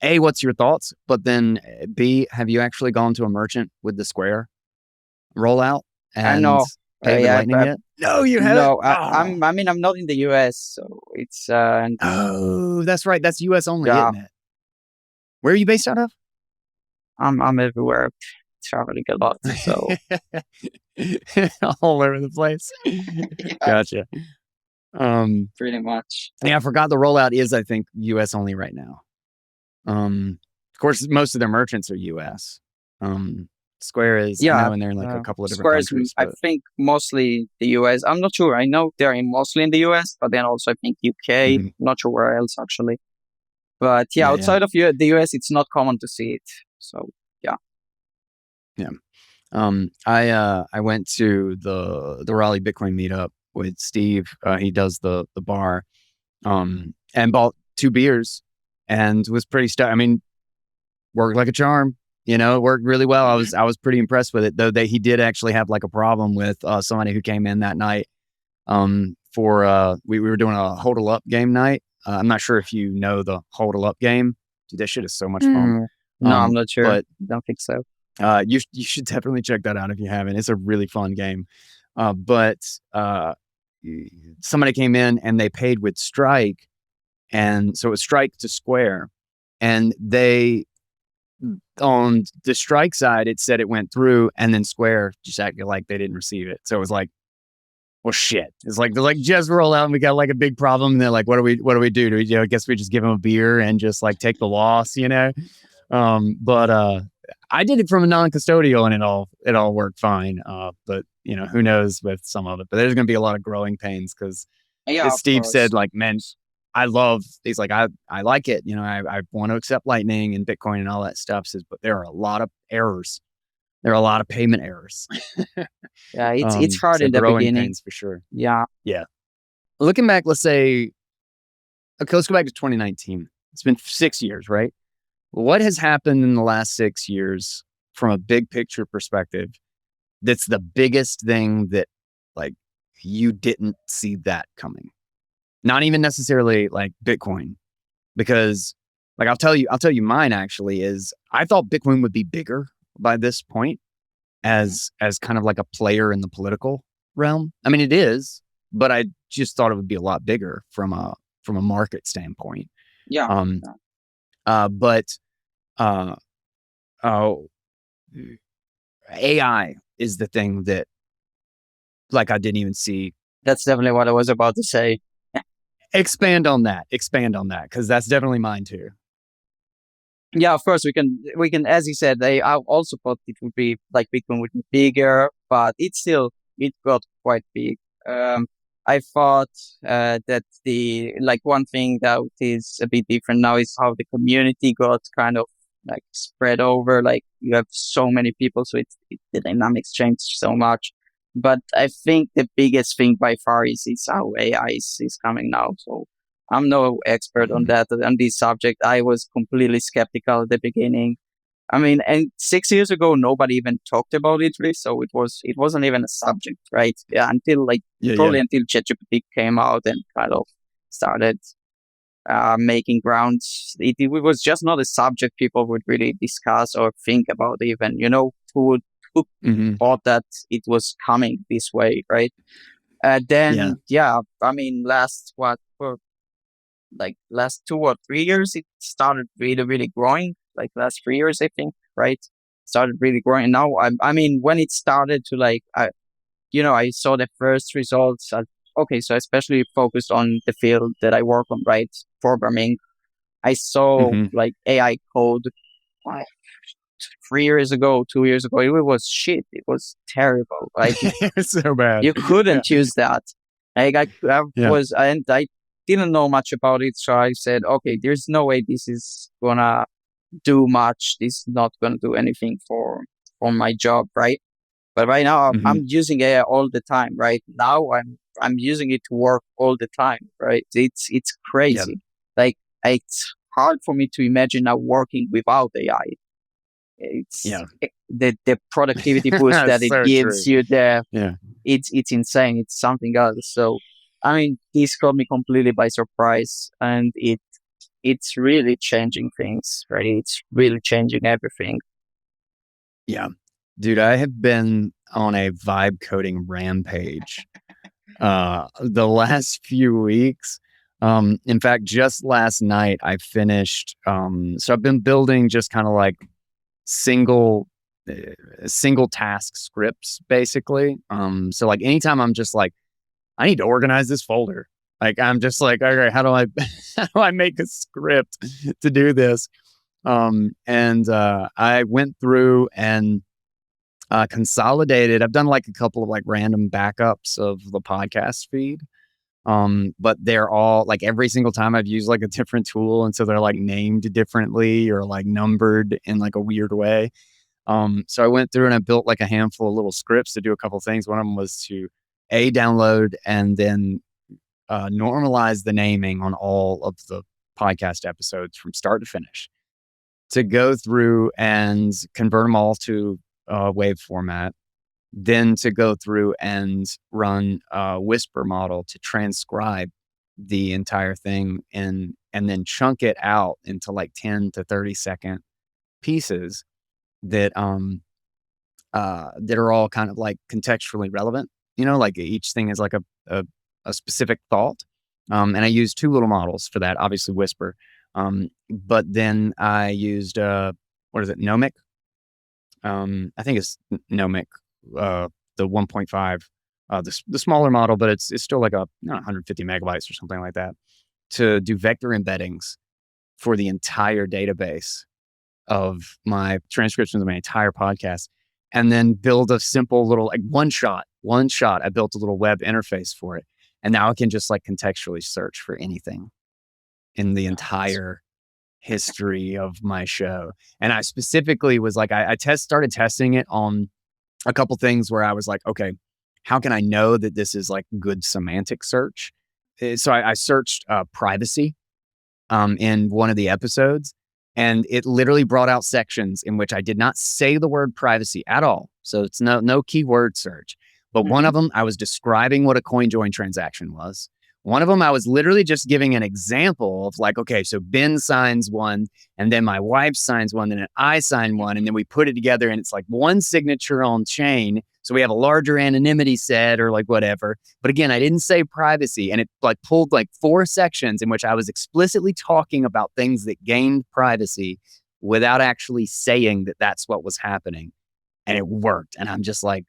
A, what's your thoughts? But then B, have you actually gone to a merchant with the Square rollout
I
and
know.
paid with
Yeah,
Lightning yet? No, you haven't.
no.
Oh,
I mean, I'm not in the US, so it's
oh, that's right. That's US only,
yeah.
isn't it? Where are you based out of?
I'm everywhere, traveling a lot. So
All over the place.
yeah,
Gotcha.
pretty much.
Yeah, I forgot the rollout is, I think, US only right now. Of course, most of their merchants are US. Square is, I
Yeah,
know, and they're in like a couple of different
Square is,
countries,
I
but
think, mostly the US. I'm not sure. I know they're mostly in the US, but then also I think UK.
mhm.
Not sure where else actually. But yeah,
Yeah, yeah,
outside of the US, it's not common to see it. So yeah.
yeah. I went to the Raleigh Bitcoin meetup with Steve. He does the bar. And bought 2 beers and was pretty stoked. I mean, worked like a charm. It worked really well. I was pretty impressed with it, though. That he did actually have like a problem with somebody who came in that night. For we were doing a hodl up game night. I'm not sure if you know the hodl up game. Dude, that shit is so much fun.
Hmm. No, I'm not sure.
But
Don't think so.
you should definitely check that out if you haven't. It's a really fun game. But somebody came in and they paid with Strike, and so it was Strike to Square, and they on the Strike side it said it went through, and then Square just acted like they didn't receive it. So it was like, well, shit. It's like they're like, just roll out and we got like a big problem. And they're like, what do we do? Do we, I guess we just give them a beer and just like take the loss, But I did it from a non-custodial and it all worked fine. But who knows with some of it. But there's gonna be a lot of growing pains because
Yeah,
as
of
Steve said,
course.
like, man, he's like, I like it. I want to accept Lightning and Bitcoin and all that stuff. Says, but there are a lot of errors. There are a lot of payment errors.
Yeah, it's hard
So
in the
growing
beginning.
pains for sure.
Yeah.
Yeah. Looking back, let's say, okay, let's go back to 2019. It's been 6 years, right? What has happened in the last 6 years from a big picture perspective that's the biggest thing that like you didn't see that coming? Not even necessarily like Bitcoin, because like I'll tell you mine actually is I thought Bitcoin would be bigger by this point as kind of like a player in the political realm. I mean, it is, but I just thought it would be a lot bigger from a market standpoint.
Yeah.
Um,
Yeah.
but uh, oh, AI is the thing that like I didn't even see.
That's definitely what I was about to say.
Expand on that. Expand on that because that's definitely mine too.
Yeah, of course we can as you said, I also thought it would be like Bitcoin would be bigger, but it got quite big. Um I thought that the like one thing that is a bit different now is how the community got kind of like spread over. Like you have so many people, so the dynamics changed so much. But I think the biggest thing by far is how AI is coming now. So I'm no expert on
Mhm.
that on this subject. I was completely skeptical at the beginning. I mean, and 6 years ago, nobody even talked about it really, so it wasn't even a subject, right? Yeah, until like
Yeah, yeah.
probably until ChatGPT came out and kind of started making grounds. It was just not a subject people would really discuss or think about even. Who
Hmm.
thought that it was coming this way, right?
Yeah.
Then yeah, I mean, last 2 or 3 years, it started really, really growing. Like last 3 years, I think, right? Started really growing. And now, I mean, when it started to I saw the first results. Okay, so especially focused on the field that I work on, right? Programming. I saw
Hmm.
like AI code like 3 years ago, 2 years ago. It was shit. It was terrible. Like
It's so bad.
you
Yeah.
couldn't use that. Like I
Yeah.
was, and I didn't know much about it, so I said, okay, there's no way this is gonna do much. This is not gonna do anything for my job, right? But right now,
Hmm.
I'm using AI all the time. Right now, I'm using it to work all the time. Right? It's
Yeah.
crazy. Like it's hard for me to imagine now working without AI.
Yeah.
The productivity boost that it
So
gives
true.
you,
Yeah.
it's insane. It's something else. So, I mean, this caught me completely by surprise, and it's really changing things, right? It's really changing everything.
Yeah. Dude, I have been on a vibe coding rampage the last few weeks. In fact, just last night I finished so I've been building just kind of like single uh, single task scripts basically. So like anytime I'm just like I need to organize this folder. Like I'm just like, okay, how do I how do I make a script to do this? And I went through and consolidated. I've done like a couple of like random backups of the podcast feed. But they're all like every single time I've used like a different tool. And so they're like named differently or like numbered in like a weird way. So I went through and I built like a handful of little scripts to do a couple of things. One of them was to download and then normalize the naming on all of the podcast episodes from start to finish, to go through and convert them all to wave format, then to go through and run a whisper model to transcribe the entire thing in and then chunk it out into like 10 to 30-second pieces that that are all kind of like contextually relevant. Like each thing is like a specific thought. And I used two little models for that, obviously Whisper. But then I used what is it, Nomic? I think it's Nomic, the 1.5, the smaller model, but it's still like 150 megabytes or something like that, to do vector embeddings for the entire database of my transcriptions of my entire podcast, and then build a simple little like one shot. I built a little web interface for it, and now I can just like contextually search for anything in the entire history of my show. And I specifically was like, I started testing it on a couple things where I was like, okay, how can I know that this is like good semantic search? So I searched privacy in one of the episodes, and it literally brought out sections in which I did not say the word privacy at all. So it's no keyword search. But one of them, I was describing what a coin join transaction was. One of them, I was literally just giving an example of like, okay, so Ben signs one, and then my wife signs one, and then I sign one, and then we put it together, and it's like one signature on chain. So we have a larger anonymity set or like whatever. But again, I didn't say privacy, and it like pulled like 4 sections in which I was explicitly talking about things that gained privacy without actually saying that that's what was happening. And it worked. And I'm just like,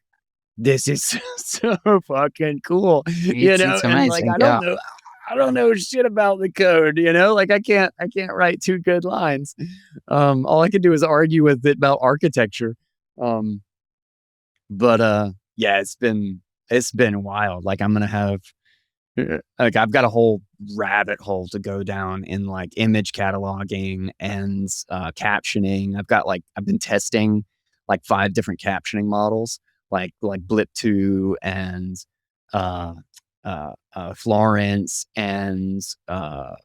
this is so fucking cool,
It's
and like,
amazing. Yeah.
I don't know shit about the code, like I can't write 2 good lines. All I can do is argue with it about architecture. But yeah, it's been wild. Like I'm going to have, like I've got a whole rabbit hole to go down in like image cataloging and captioning. I've been testing like 5 different captioning models, like Blip2 and Florence and Cog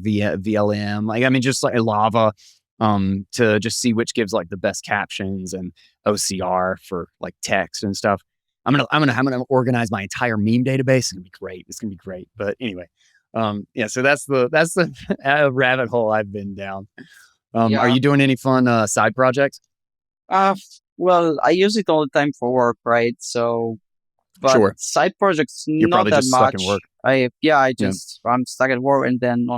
VLM. Like, I mean, just like Lava, to just see which gives like the best captions, and OCR for like text and stuff. I'm gonna organize my entire meme database. It's gonna be great. It's gonna be great. But anyway, yeah. So that's the rabbit hole I've been down. Are
Yeah.
you doing any fun side projects?
Uh, well, I use it all the time for work, right? So, but
Sure.
side projects,
You're
not
probably
that
just stuck in
much.
work. Yeah.
I'm stuck at work, and then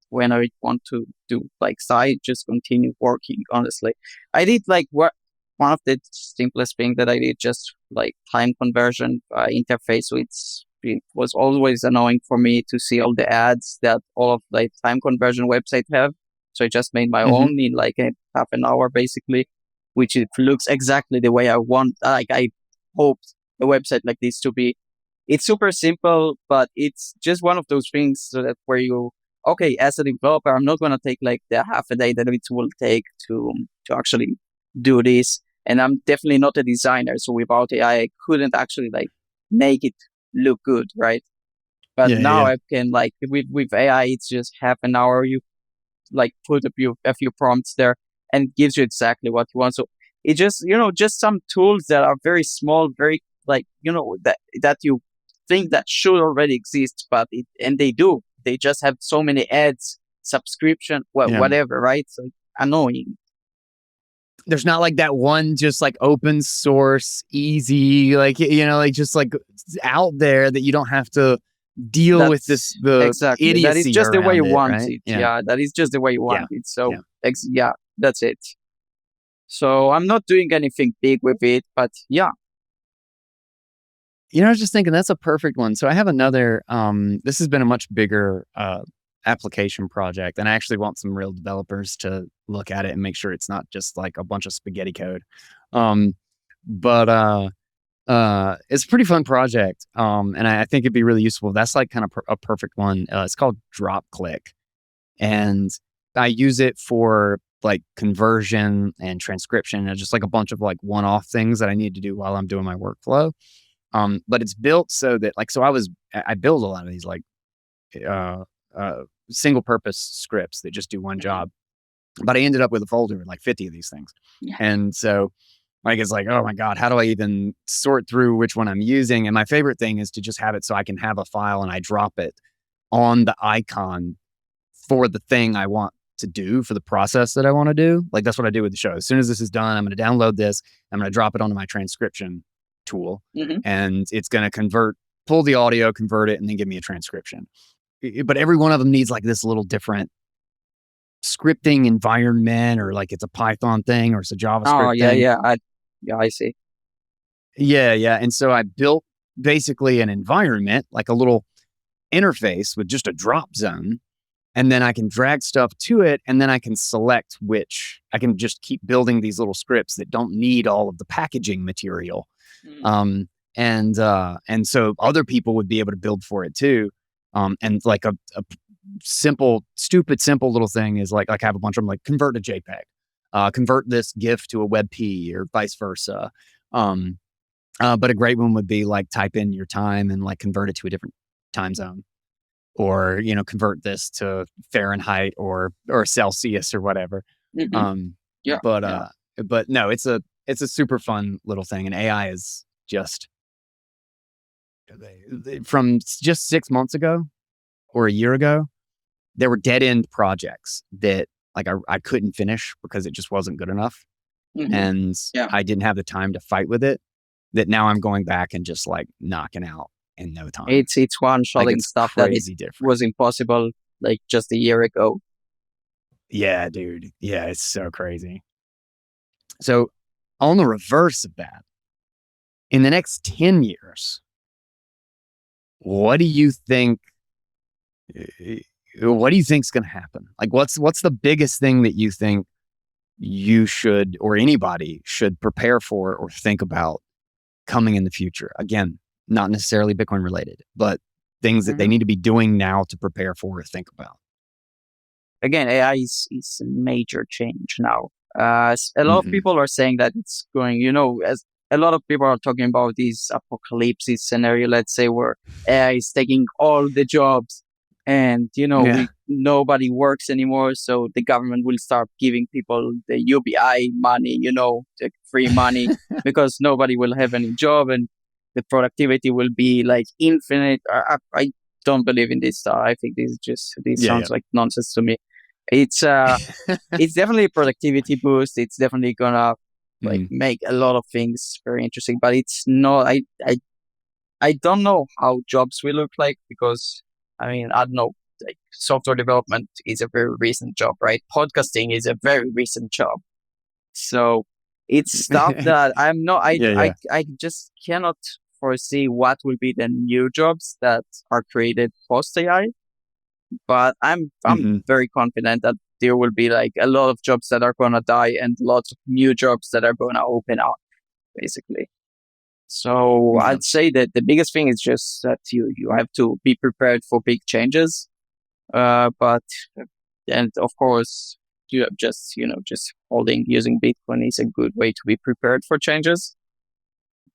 when I want to do like side, just continue working. Honestly, I did like one of the simplest thing that I did, just like time conversion interface. Which it was always annoying for me to see all the ads that all of the time conversion website have. So I just made my
Mm-hmm.
own in like half an hour, basically, which it looks exactly the way I want. Like I hoped a website like this to be. It's super simple, but it's just one of those things so that where you, okay, as a developer, I'm not gonna take like the half a day that it will take to actually do this. And I'm definitely not a designer, so without AI, I couldn't actually like make it look good, right? But
Yeah.
now
Yeah.
I can like with AI, it's just half an hour. You like put a few prompts there and it gives you exactly what you want. So it just just some tools that are very small, very like that you think that should already exist, but and they do. They just have so many ads, subscription,
Yeah.
whatever, right? So annoying.
There's not like that one just like open source, easy, like, like just like out there that you don't have to deal with
That's
the
exactly that is
idiocy
just the way you
around it,
want
right?
it.
Yeah.
Yeah, that is just the way you
Yeah.
want it. So
Yeah.
yeah, that's it. So I'm not doing anything big with it, but yeah.
I was just thinking that's a perfect one. So I have another, this has been a much bigger application project, and I actually want some real developers to look at it and make sure it's not just like a bunch of spaghetti code. But it's a pretty fun project. And I think it'd be really useful. That's like kind of a perfect one. It's called Drop Click, and I use it for like conversion and transcription and just like a bunch of like one-off things that I need to do while I'm doing my workflow. But it's built so that like, so I build a lot of these like uh, single purpose scripts that just do one
Mhm.
job. But I ended up with a folder with like 50 of these things.
Yeah.
And so like, it's like, oh my God, how do I even sort through which one I'm using? And my favorite thing is to just have it so I can have a file and I drop it on the icon for the thing I want to do, for the process that I want to do. Like that's what I do with the show. As soon as this is done, I'm going to download this. I'm going to drop it onto my transcription tool,
Hmm.
and it's going to pull the audio, convert it, and then give me a transcription. But every one of them needs like this little different scripting environment, or like it's a Python thing or it's a
Oh,
JavaScript
yeah,
thing.
I see.
Yeah, yeah. And so I built basically an environment, like a little interface with just a drop zone. And then I can drag stuff to it, and then I can select which. I can just keep building these little scripts that don't need all of the packaging material.
Mhm.
And so other people would be able to build for it too. And like a simple, stupid, simple little thing is like I have a bunch of them like convert to JPEG, convert this GIF to a WebP or vice versa. But a great one would be like type in your time and like convert it to a different time zone, or convert this to Fahrenheit or Celsius or whatever.
Hmm.
Um,
Yeah,
but
yeah.
but no, it's a super fun little thing, and AI is just from just 6 months ago or a year ago, there were dead end projects that like I couldn't finish because it just wasn't good enough,
Hmm.
and
Yeah.
I didn't have the time to fight with it. That now I'm going back and just like knocking out in no time.
It's one
Like
shotting
it's
stuff that it
crazy different.
was impossible like just a year ago.
Yeah, dude. Yeah, it's so crazy. So, on the reverse of that, in the next 10 years, what do you think uh, what do you think's going to happen? Like what's the biggest thing that you think you should, or anybody should, prepare for or think about coming in the future? Again, not necessarily Bitcoin related, but things that they
Hmm.
need to be doing now to prepare for or think about.
Again, AI is a major change now. A lot of
Mhm.
people are saying that it's going, as a lot of people are talking about this apocalypse scenario, let's say, where AI is taking all the jobs, and
Yeah.
we nobody works anymore, so the government will start giving people the UBI money, the free money, because nobody will have any job, and the productivity will be like infinite. I don't believe in this. I think this
Yeah,
sounds
yeah.
like nonsense to me. It's uh it's definitely a productivity boost. It's definitely gonna like
Mhm.
make a lot of things very interesting, but it's not I don't know how jobs will look like, because I mean, I don't know, like software development is a very recent job, right? Podcasting is a very recent job. So it's stuff that I'm not
Yeah, yeah.
I just cannot foresee what will be the new jobs that are created post AI. But I'm
Mhm.
very confident that there will be like a lot of jobs that are gonna die and lots of new jobs that are gonna open up, basically. So
Yeah.
I'd say that the biggest thing is just that you have to be prepared for big changes. But and of course, you have just holding using Bitcoin is a good way to be prepared for changes.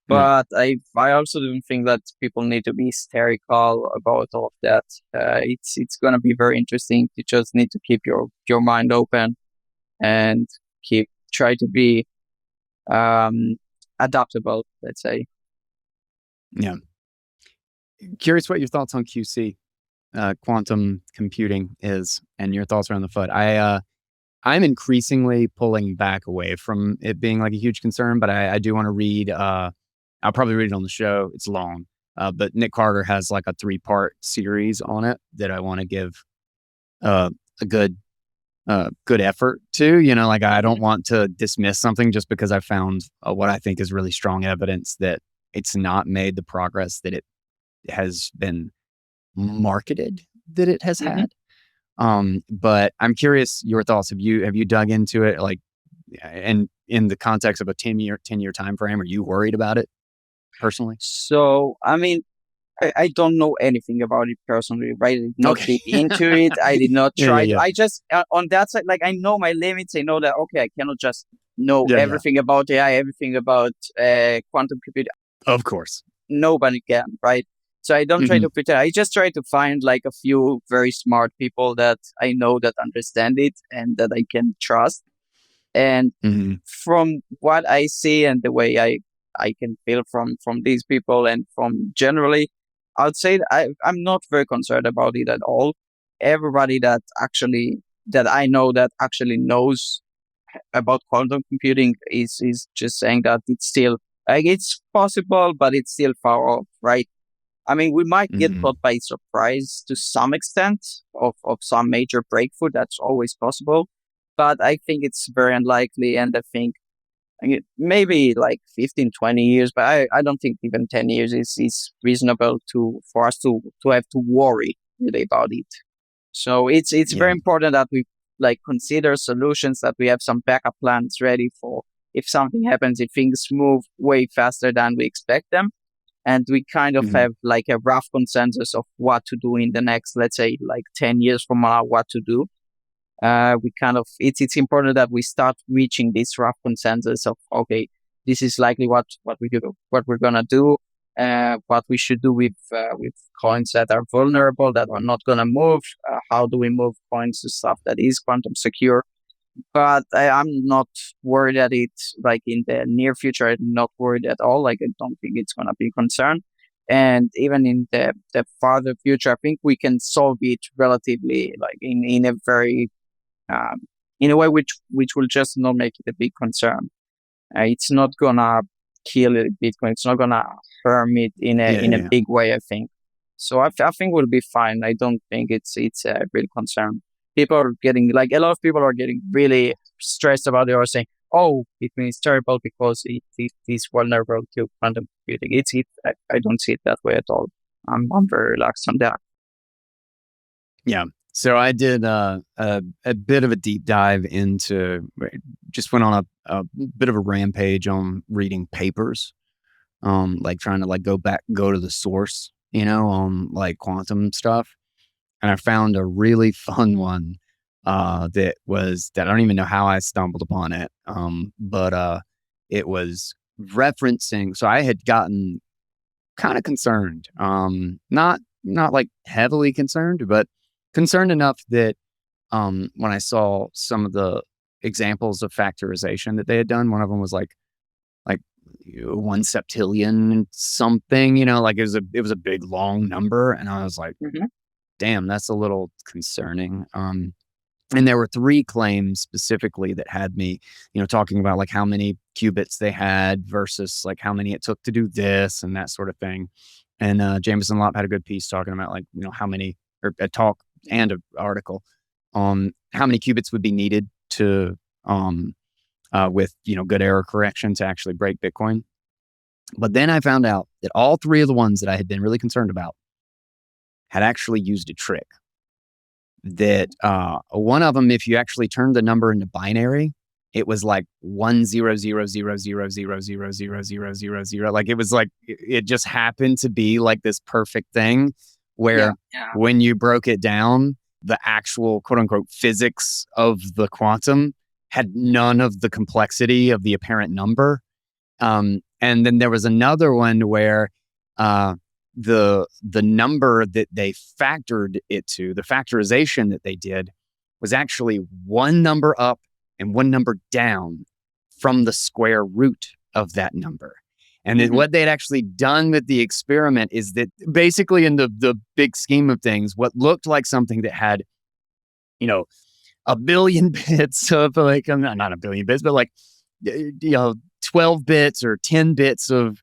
Yeah.
But I also don't think that people need to be hysterical about all of that. It's gonna be very interesting. You just need to keep your mind open and try to be um, adaptable. Let's say.
Yeah. Curious what your thoughts on QC, quantum computing, is, and your thoughts around the FUD. I'm increasingly pulling back away from it being like a huge concern, but I do want to read. I'll probably read it on the show. It's long, but Nick Carter has like a 3-part series on it that I want to give uh, a good effort to. Like I
Hmm.
don't want to dismiss something just because I found what I think is really strong evidence that it's not made the progress that it has been marketed that it has
Hmm.
had. But I'm curious your thoughts. Have you dug into it, like, and in the context of a 10-year time frame? Are you worried about it personally?
So I mean, I don't know anything about it personally, right? I did not
Okay.
dig into it. I did not
Yeah, yeah,
try to.
yeah,
I just on that side, like I know my limits. I know that okay, I cannot just know
yeah, yeah.
everything about AI, everything about quantum computing.
Of course.
Nobody can, right? So I don't try
Hmm.
to pretend. I just try to find like a few very smart people that I know that understand it and that I can trust. And
Hmm.
from what I see and the way I can feel from these people and from generally, I'd say that I'm not very concerned about it at all. everybody that I know that actually knows about quantum computing is just saying that it's still like it's possible, but it's still far off, right? I mean, we might get
Hmm.
caught by surprise to some extent of some major breakthrough. That's always possible, but I think it's very unlikely. And I mean, maybe like 15, 20 years, but I don't think even 10 years is reasonable for us to have to worry really about it. So it's
Yeah.
very important that we like consider solutions, that we have some backup plans ready for if something happens, if things move way faster than we expect them. And we kind of
Hmm.
have like a rough consensus of what to do in the next, let's say, like 10 years from now, what to do. We kind of it's important that we start reaching this rough consensus of okay, this is likely what we're gonna do, what we should do with coins that are vulnerable, that are not gonna move. How do we move coins to stuff that is quantum secure? But I'm not worried at it. Like in the near future, I'm not worried at all. Like I don't think it's gonna be a concern. And even in the farther future, I think we can solve it relatively like in a very um, in a way which will just not make it a big concern. It's not gonna kill Bitcoin. It's not gonna harm it
Yeah.
in a
Yeah.
big way. I think. So I think we'll be fine. I don't think it's a real concern. People are getting like a lot of people are getting really stressed about it or saying, "Oh, Bitcoin is terrible because it is vulnerable to quantum computing." I don't see it that way at all. I'm very relaxed on that.
Yeah. So I did a bit of a deep dive into, just went on a bit of a rampage on reading papers, like trying to like go to the source, on like quantum stuff. And I found a really fun one that I don't even know how I stumbled upon it. But it was referencing. So I had gotten kind of concerned, not like heavily concerned, but concerned enough that when I saw some of the examples of factorization that they had done, one of them was like 1 septillion something, like it was a big long number, and I was like,
Hmm.
damn, that's a little concerning. And there were three claims specifically that had me, talking about like how many qubits they had versus like how many it took to do this and that sort of thing. And Jameson Lopp had a good piece talking about like, how many, or a talk and an article on how many qubits would be needed to, with, good error correction to actually break Bitcoin. But then I found out that all three of the ones that I had been really concerned about had actually used a trick that one of them, if you actually turned the number into binary, it was like 1 0 0 0 0 0 0 0 0 0 0 0 0. Like it was like it just happened to be like this perfect thing
Yeah.
where
Yeah.
when you broke it down, the actual quote unquote physics of the quantum had none of the complexity of the apparent number. And then there was another one where uh, the number that they factored it to, the factorization that they did, was actually one number up and one number down from the square root of that number. And then
Hmm.
what they'd actually done with the experiment is that basically, in the big scheme of things, what looked like something that had, you know, a billion bits of like, not a billion bits, but like, 12 bits or 10 bits of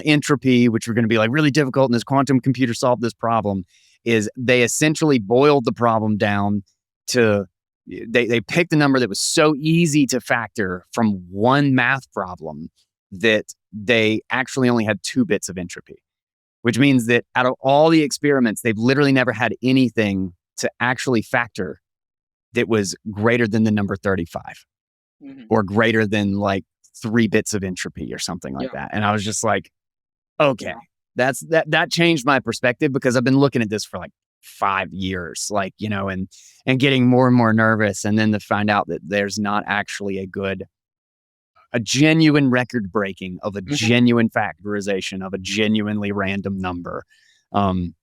entropy, which were going to be like really difficult. And this quantum computer solved this problem. Is they essentially boiled the problem down to they picked a number that was so easy to factor from one math problem that they actually only had 2 bits of entropy, which means that out of all the experiments, they've literally never had anything to actually factor that was greater than the number 35
Hmm.
or greater than like 3 bits of entropy or something like
Yeah.
that. And I was just like, okay,
Yeah.
that changed my perspective because I've been looking at this for like 5 years, like, and getting more and more nervous. And then to find out that there's not actually a genuine record breaking of a
Mhm.
genuine factorization of a genuinely random number. Um,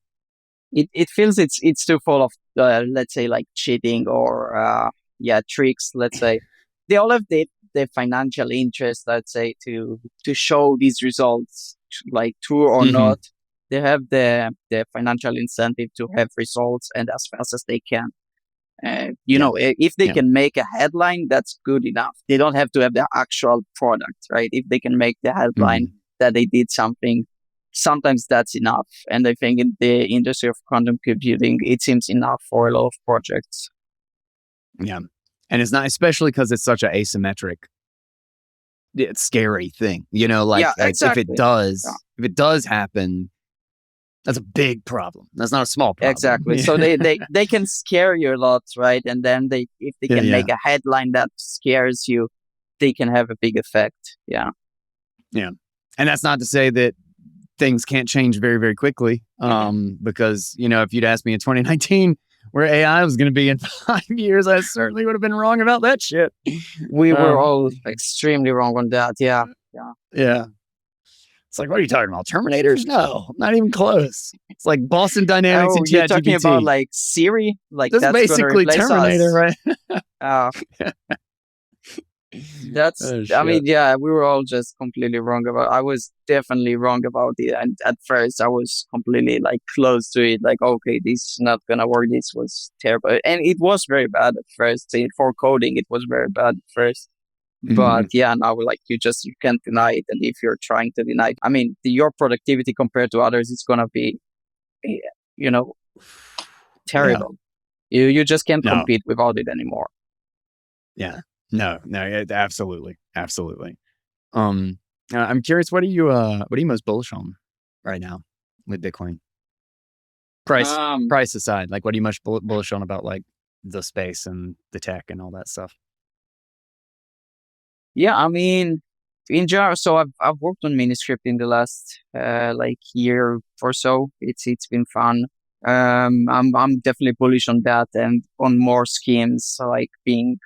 It feels it's too full of let's say like cheating or yeah, tricks. Let's say they all have the financial interest, let's say, to show these results like true or
mhm.
not. They have the financial incentive to have results and as fast as they can.
Yeah.
If they
Yeah.
can make a headline, that's good enough. They don't have to have the actual product, right? If they can make the headline
Mhm.
that they did something, sometimes that's enough. And I think in the industry of quantum computing, it seems enough for a lot of projects.
Yeah. And it's not, especially because it's such an asymmetric, it's scary thing. Like
Yeah, exactly. Yeah,
if it does happen, that's a big problem. That's not a small problem.
exactly. So they can scare you a lot, right? And then if they
Yeah.
can
Yeah.
make a headline that scares you, they can have a big effect. Yeah.
Yeah. And that's not to say that things can't change very, very quickly. Because, if you'd asked me in 2019 where AI was going to be in 5 years, I certainly would have been wrong about that shit.
We were
Um,
all extremely wrong on that. Yeah. Yeah.
yeah. It's like, what are you talking about? Terminators? No, not even close. It's like Boston Dynamics
Oh,
and
you're talking about
ChatGPT.
like Siri? Like
That's
that's gonna
basically
replace
Terminator,
us?
right?
Uh, that's,
Oh
I mean,
shit.
yeah, we were all just completely wrong about. I was definitely wrong about it, and at first I was completely like close to it. Like, okay, this is not gonna work. This was terrible, and it was very bad at first. For coding, it was very bad at first. But
Mhm.
yeah, now like you can't deny it, and if you're trying to deny it, I mean, your productivity compared to others is gonna be, eh, you know,
Yeah.
terrible. You just can't
No.
compete without it anymore.
Yeah. No. No. Absolutely. Absolutely. Um, I'm curious. What are you most bullish on right now with Bitcoin? Price,
Um,
price aside, like, what are you much bullish on about like the space and the tech and all that stuff?
yeah, I mean, in general, so I've worked on Miniscript in the last like year or so. It's been fun. I'm definitely bullish on that and on more schemes like being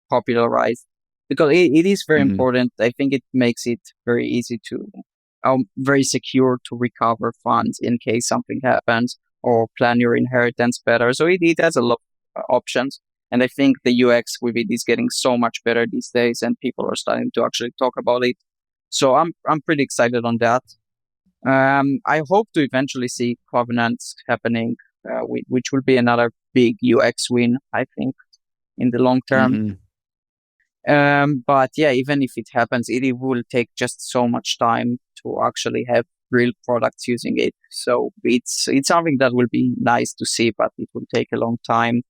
popularized because it is very
Hmm.
important. I think it makes it very easy to, very secure to recover funds in case something happens or plan your inheritance better. So it has a lot of options. And I think the UX with it is getting so much better these days, and people are starting to actually talk about it. So I'm pretty excited on that. I hope to eventually see Covenants happening, which will be another big UX win, I think, in the long term.
Hmm.
But yeah, even if it happens, it will take just so much time to actually have real products using it. So it's something that will be nice to see, but it will take a long time.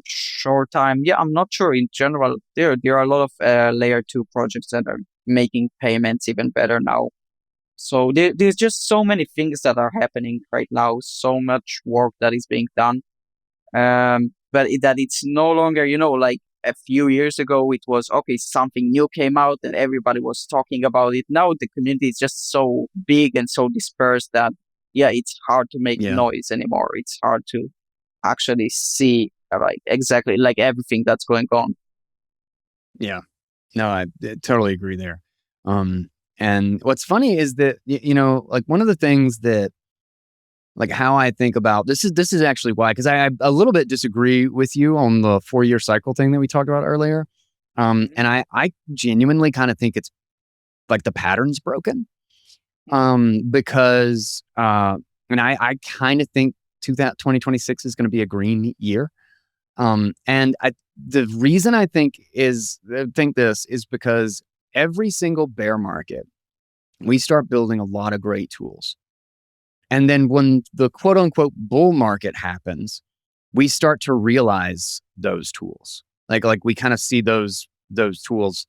Short time, yeah, I'm not sure. In general, there are a lot of layer 2 projects that are making payments even better now. So there's just so many things that are happening right now, so much work that is being done. But that it's no longer, like a few years ago, it was okay, something new came out and everybody was talking about it. Now the community is just so big and so dispersed that, yeah, it's hard to make
Yeah.
noise anymore. It's hard to actually see, like exactly like everything that's going on.
Yeah. No, I totally agree there. And what's funny is that like one of the things that like how I think about this is actually why, because I a little bit disagree with you on the 4-year cycle thing that we talked about earlier.
Mhm.
And I genuinely kind of think it's like the pattern's broken.
Mhm.
Because and I kind of think 2026 is going to be a green year. And the reason I think this is because every single bear market, we start building a lot of great tools. And then when the quote unquote bull market happens, we start to realize those tools. Like we kind of see those tools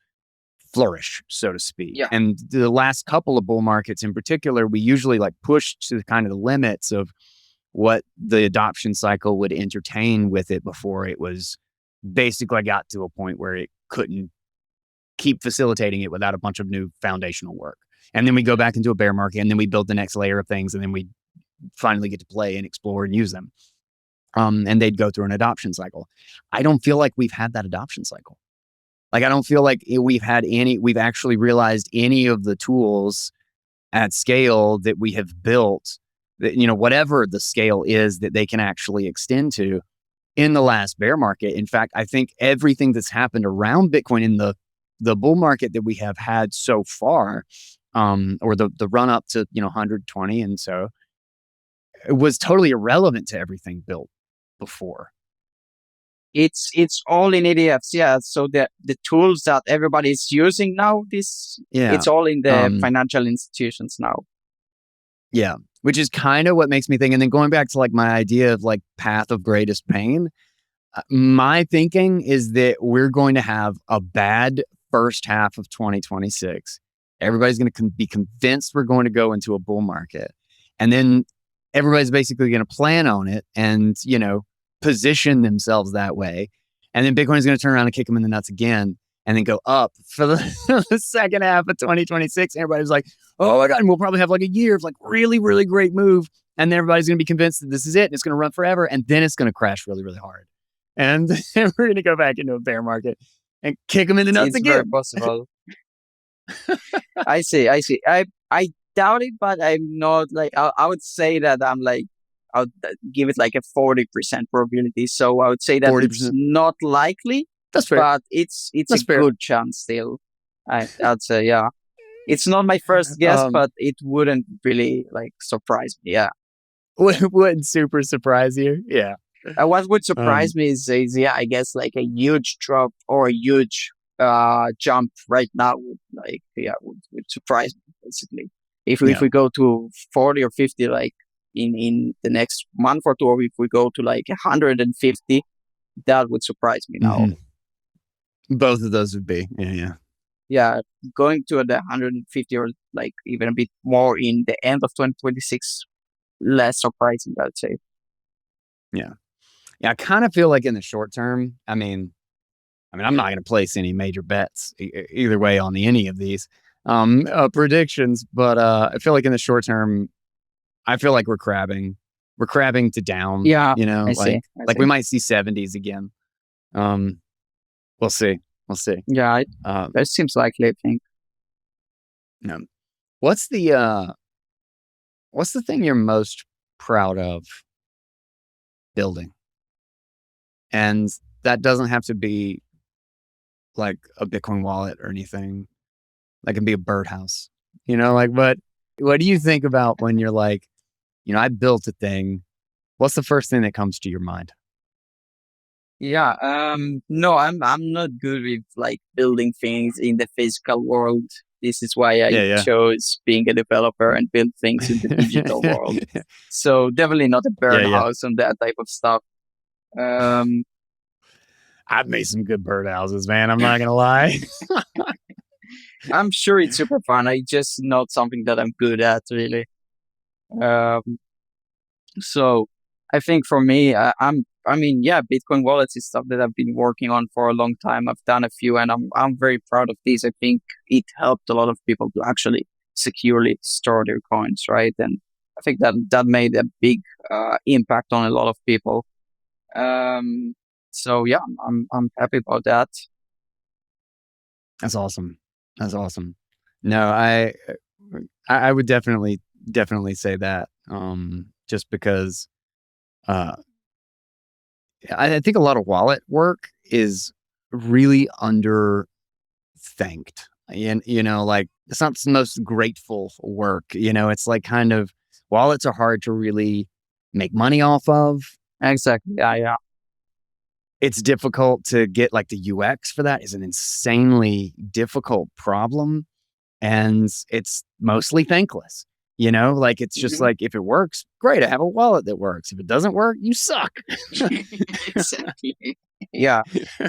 flourish, so to speak.
Yeah.
And the last couple of bull markets in particular, we usually like push to kind of the limits of what the adoption cycle would entertain with it before it was basically got to a point where it couldn't keep facilitating it without a bunch of new foundational work. And then we go back into a bear market and then we build the next layer of things and then we finally get to play and explore and use them. And they'd go through an adoption cycle. I don't feel like we've had that adoption cycle. Like, I don't feel like we've actually realized any of the tools at scale that we have built that, whatever the scale is that they can actually extend to in the last bear market. In fact, I think everything that's happened around Bitcoin in the bull market that we have had so far, or the run up to 120, and so it was totally irrelevant to everything built before.
It's all in ETFs, yeah. So the tools that everybody is using now,
Yeah.
it's all in the
Um,
financial institutions now.
yeah, which is kind of what makes me think. And then going back to like my idea of like path of greatest pain, my thinking is that we're going to have a bad first half of 2026. Everybody's going to be convinced we're going to go into a bull market. And then everybody's basically going to plan on it and, position themselves that way. And then Bitcoin is going to turn around and kick them in the nuts again and then go up for the second half of 2026. Everybody's like, oh my God, and we'll probably have like a year of like really, really great move. And then everybody's going to be convinced that this is it and it's going to run forever. And then it's going to crash really, really hard. And we're going to go back into a bear market and kick them in the nuts
It's very
again.
possible. I see. I doubt it, but I'm not like I would say that I'm like I would give it like a 40% probability. So I would say that it's
40%.
not likely,
That's fair.
but it's
That's
a
fair.
good chance still. I'd say, yeah. It's not my first guess, but it wouldn't really like surprise me. Yeah.
Wouldn't super surprise you. Yeah.
What would surprise me is yeah, I guess like a huge drop or a huge jump right now would like yeah would surprise me basically. If we go to 40 or 50 like in the next month or two, or if we go to like 150, that would surprise me now.
Both of those would be. Yeah.
Yeah, going to the 150 or like even a bit more in the end of 2026, less surprising, I'd say.
Yeah. Yeah. I kind of feel like in the short term, I'm not going to place any major bets either way on any of these predictions, but I feel like in the short term, I feel like we're crabbing. We're crabbing to down.
Yeah, I
Like
see. I
like
see.
we might see 70s again. We'll see. We'll see.
Yeah,
Um,
that seems likely, I think.
no. What's the thing you're most proud of building? And that doesn't have to be like a Bitcoin wallet or anything. That can be a birdhouse. Like what do you think about when you're like, I built a thing. What's the first thing that comes to your mind?
Yeah, no, I'm not good with like building things in the physical world. This is why I
Yeah,
chose being a developer and build things in the digital world.
yeah.
So definitely not a burn
Yeah.
house and that type of stuff. Um,
I've made some good birdhouses, man. I'm not gonna lie.
I'm sure it's super fun. I just not something that I'm good at really. Um, so I think for me, I mean, yeah, Bitcoin wallets is stuff that I've been working on for a long time. I've done a few, and I'm very proud of these. I think it helped a lot of people to actually securely store their coins, right? And I think that made a big impact on a lot of people. Um, so yeah, I'm happy about that.
That's awesome. That's awesome. No, I would definitely say that. Just because uh I think a lot of wallet work is really under thanked. And like it's not the most grateful work. It's like kind of wallets are hard to really make money off of.
Exactly. Yeah, yeah.
It's difficult to get like the UX for that is an insanely difficult problem. And it's mostly thankless. Like it's just
Mhm.
like if it works, great. I have a wallet that works. If it doesn't work, you suck.
Exactly. Yeah,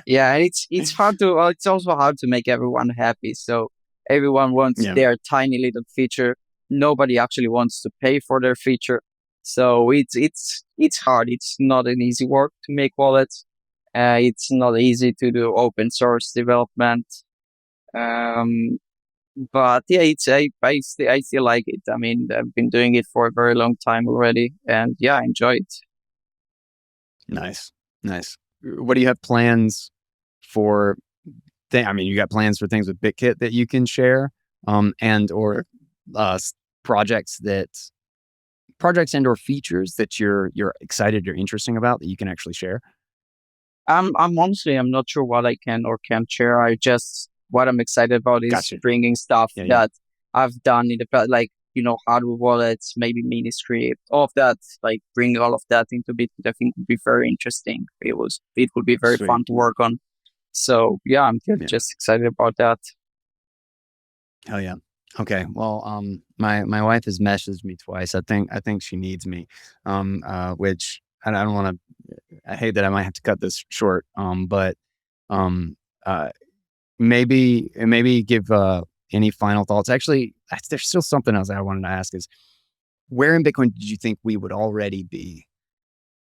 yeah, and it's hard to. Well, it's also hard to make everyone happy. So everyone wants
Yeah.
their tiny little feature. Nobody actually wants to pay for their feature. So it's hard. It's not an easy work to make wallets. It's not easy to do open source development. Um, but yeah, I still like it. I mean, I've been doing it for a very long time already, and yeah, I enjoy it.
Nice. Nice. What do you have plans for? You got plans for things with BitKit that you can share, and or uh, s- projects that projects and or features that you're excited or interesting about that you can actually share.
I'm honestly, I'm not sure what I can or can't share. What I'm excited about is
Gotcha.
bringing stuff
Yeah.
that I've done in the past, like, hardware wallets, maybe Ministry, all of that, like bring all of that into Bitcoin, I think would be very interesting. It would be very
Sweet.
fun to work on. So yeah, I'm
Yeah.
just excited about that.
Hell yeah. Okay. Well, my wife has messaged me twice. I think she needs me. Which I don't want to. I hate that I might have to cut this short. But um, uh, maybe give any final thoughts. Actually, there's still something else I wanted to ask. Is where in Bitcoin did you think we would already be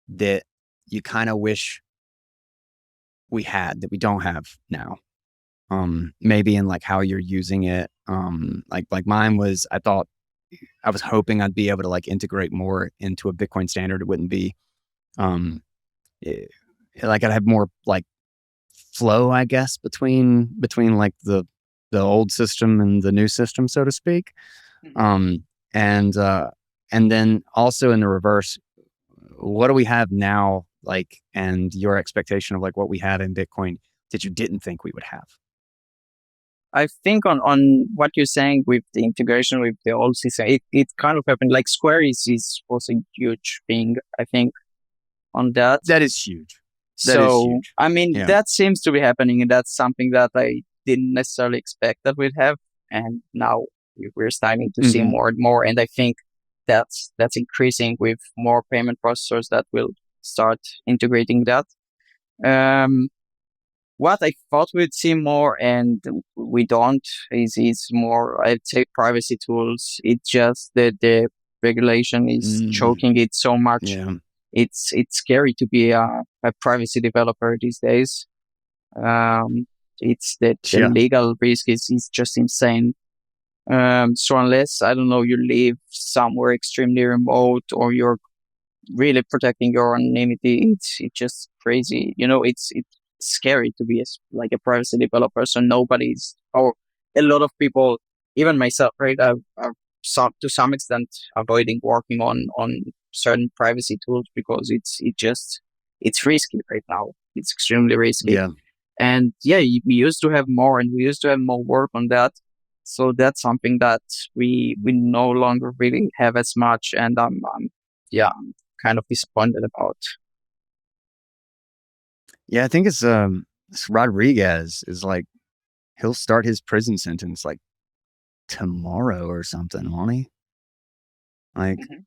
that you kind of wish we had that we don't have now? Maybe in like how you're using it. Like mine was, I was hoping I'd be able to like integrate more into a Bitcoin standard. It wouldn't be, um, eh, like I'd have more like flow, I guess, between like the old system and the new system, so to speak.
Mhm.
Um, and, and then also in the reverse, what do we have now? Like, and your expectation of like what we have in Bitcoin that you didn't think we would have.
I think on what you're saying with the integration with the old system, it kind of happened. Like Square was a huge thing, I think, on that.
That is huge. That is
So,
huge.
I mean,
Yeah.
that seems to be happening, and that's something that I didn't necessarily expect that we'd have. And now we're starting to see
Mhm.
more and more. And I think that's increasing with more payment processors that will start integrating that. Um, what I thought we'd see more and we don't is more, I'd say, privacy tools. It's just that the regulation is
Mhm.
choking it so much.
Yeah.
It's scary to be a privacy developer these days. It's that the
Yeah.
legal risk is just insane. So unless, I don't know, you live somewhere extremely remote or you're really protecting your anonymity, it's just crazy. It's scary to be like a privacy developer. So nobody's, or a lot of people, even myself, right, are to some extent avoiding working on certain privacy tools because it's risky right now. It's extremely risky.
Yeah.
And yeah, we used to have more, and we used to have more work on that. So that's something that we no longer really have as much, and yeah, I'm kind of disappointed about.
Yeah, I think it's Rodriguez is like he'll start his prison sentence like tomorrow or something, won't he? Like
Mhm.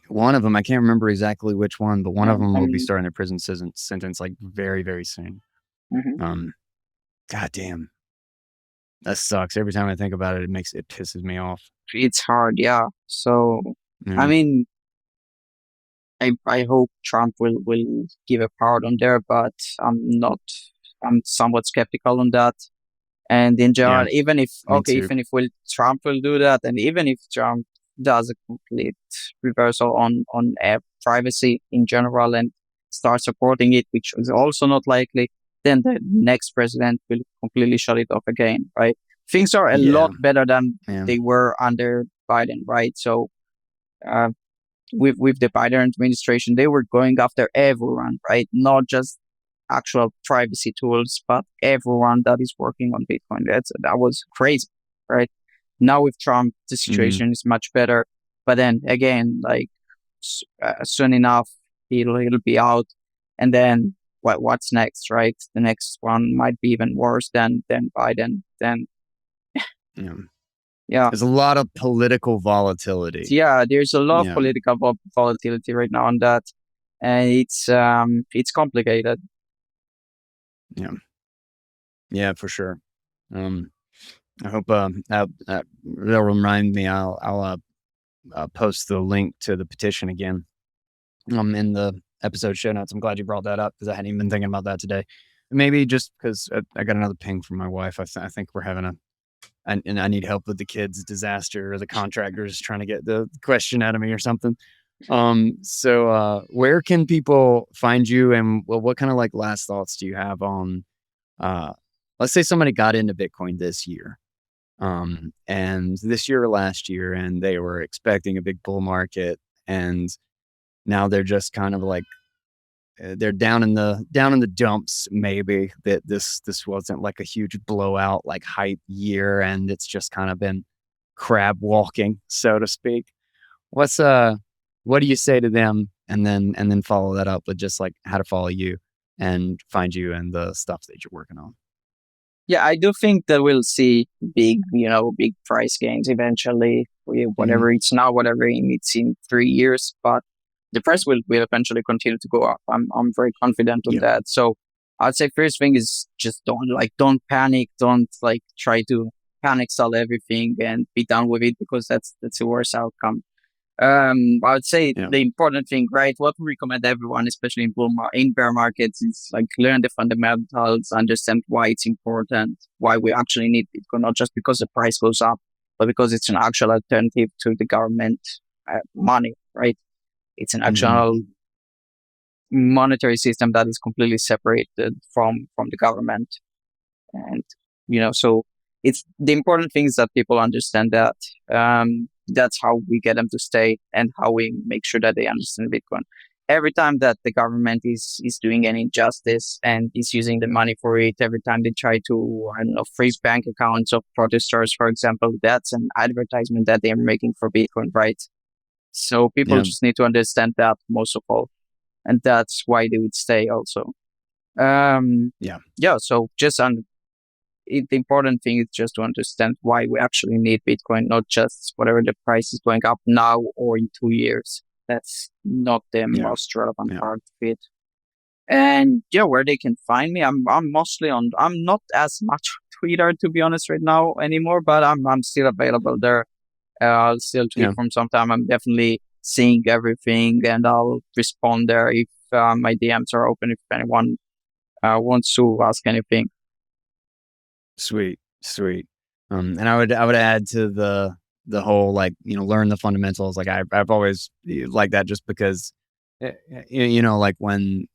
one of them, I can't remember exactly which one, but one of them will be
Um,
starting their prison sentence like very, very soon.
mhm.
Um, God damn, that sucks. Every time I think about it, it pisses me off.
It's hard, yeah. So I
Yeah.
mean, I hope Trump will give a pardon there, but I'm not. I'm somewhat skeptical on that. And in
Yeah,
general, even if
me
okay,
too.
even if Trump will do that, and even if Trump does a complete reversal on privacy in general and start supporting it, which is also not likely, then the next president will completely shut it off again, right? Things are a
Yeah,
lot better than
yeah,
they were under Biden, right? So uh, with the Biden administration, they were going after everyone, right? Not just actual privacy tools, but everyone that is working on Bitcoin. That was crazy, right? Now with Trump, the
mhm,
situation is much better. But then again, like soon enough, he'll be out, and then what's next, right? The next one might be even worse than Biden. Then
yeah.
yeah,
There's a lot of political volatility.
yeah. There's a lot of
Yeah,
political volatility right now on that, and it's complicated.
yeah, yeah, for sure. Um, I hope that'll remind me. I'll post the link to the petition again. In the episode show notes. I'm glad you brought that up because I hadn't even been thinking about that today. Maybe just because I got another ping from my wife. I think we're having and I need help with the kids' disaster or the contractors trying to get the question out of me or something. So where can people find you and well, what kind of like last thoughts do you have on uh let's say somebody got into Bitcoin this year. And this year or last year and they were expecting a big bull market and now they're just kind of like they're down in the dumps maybe that this wasn't like a huge blowout like hype year and it's just kind of been crab walking, so to speak. What's what do you say to them, and then follow that up with just like how to follow you and find you and the stuff that you're working on?
Yeah, I do think that we'll see big price gains eventually.
Hmm.
Whatever it's now, whatever it's in 3 years, but the price will eventually continue to go up. I'm very confident on
Yeah.
that. So I'd say first thing is just don't panic, don't like try to panic sell everything and be done with it because that's the worst outcome. I would say
Yeah.
the important thing, right? What we recommend everyone, especially in bear markets, is like learn the fundamentals, understand why it's important, why we actually need Bitcoin, not just because the price goes up, but because it's an actual alternative to the government money, right? It's an
Hmm.
actual monetary system that is completely separated from the government. And so it's the important thing is that people understand that that's how we get them to stay and how we make sure that they understand Bitcoin. Every time that the government is doing an injustice and is using the money for it, every time they try to, I don't know, freeze bank accounts of protesters, for example, that's an advertisement that they're making for Bitcoin, right? So people
Yeah.
just need to understand that most of all, and that's why they would stay also.
Yeah.
Yeah, so just the important thing is just to understand why we actually need Bitcoin, not just whatever the price is going up now or in 2 years. That's not the
Yeah.
most relevant
Yeah.
part of it. And yeah, where they can find me, I'm mostly on. I'm not as much on Twitter to be honest right now anymore, but I'm still available there. I'll still tweet
Yeah.
from some time. I'm definitely seeing everything, and I'll respond there if my DMs are open. If anyone wants to ask anything.
Sweet. Sweet. And I would add to the whole like learn the fundamentals. Like I've always like that just because like when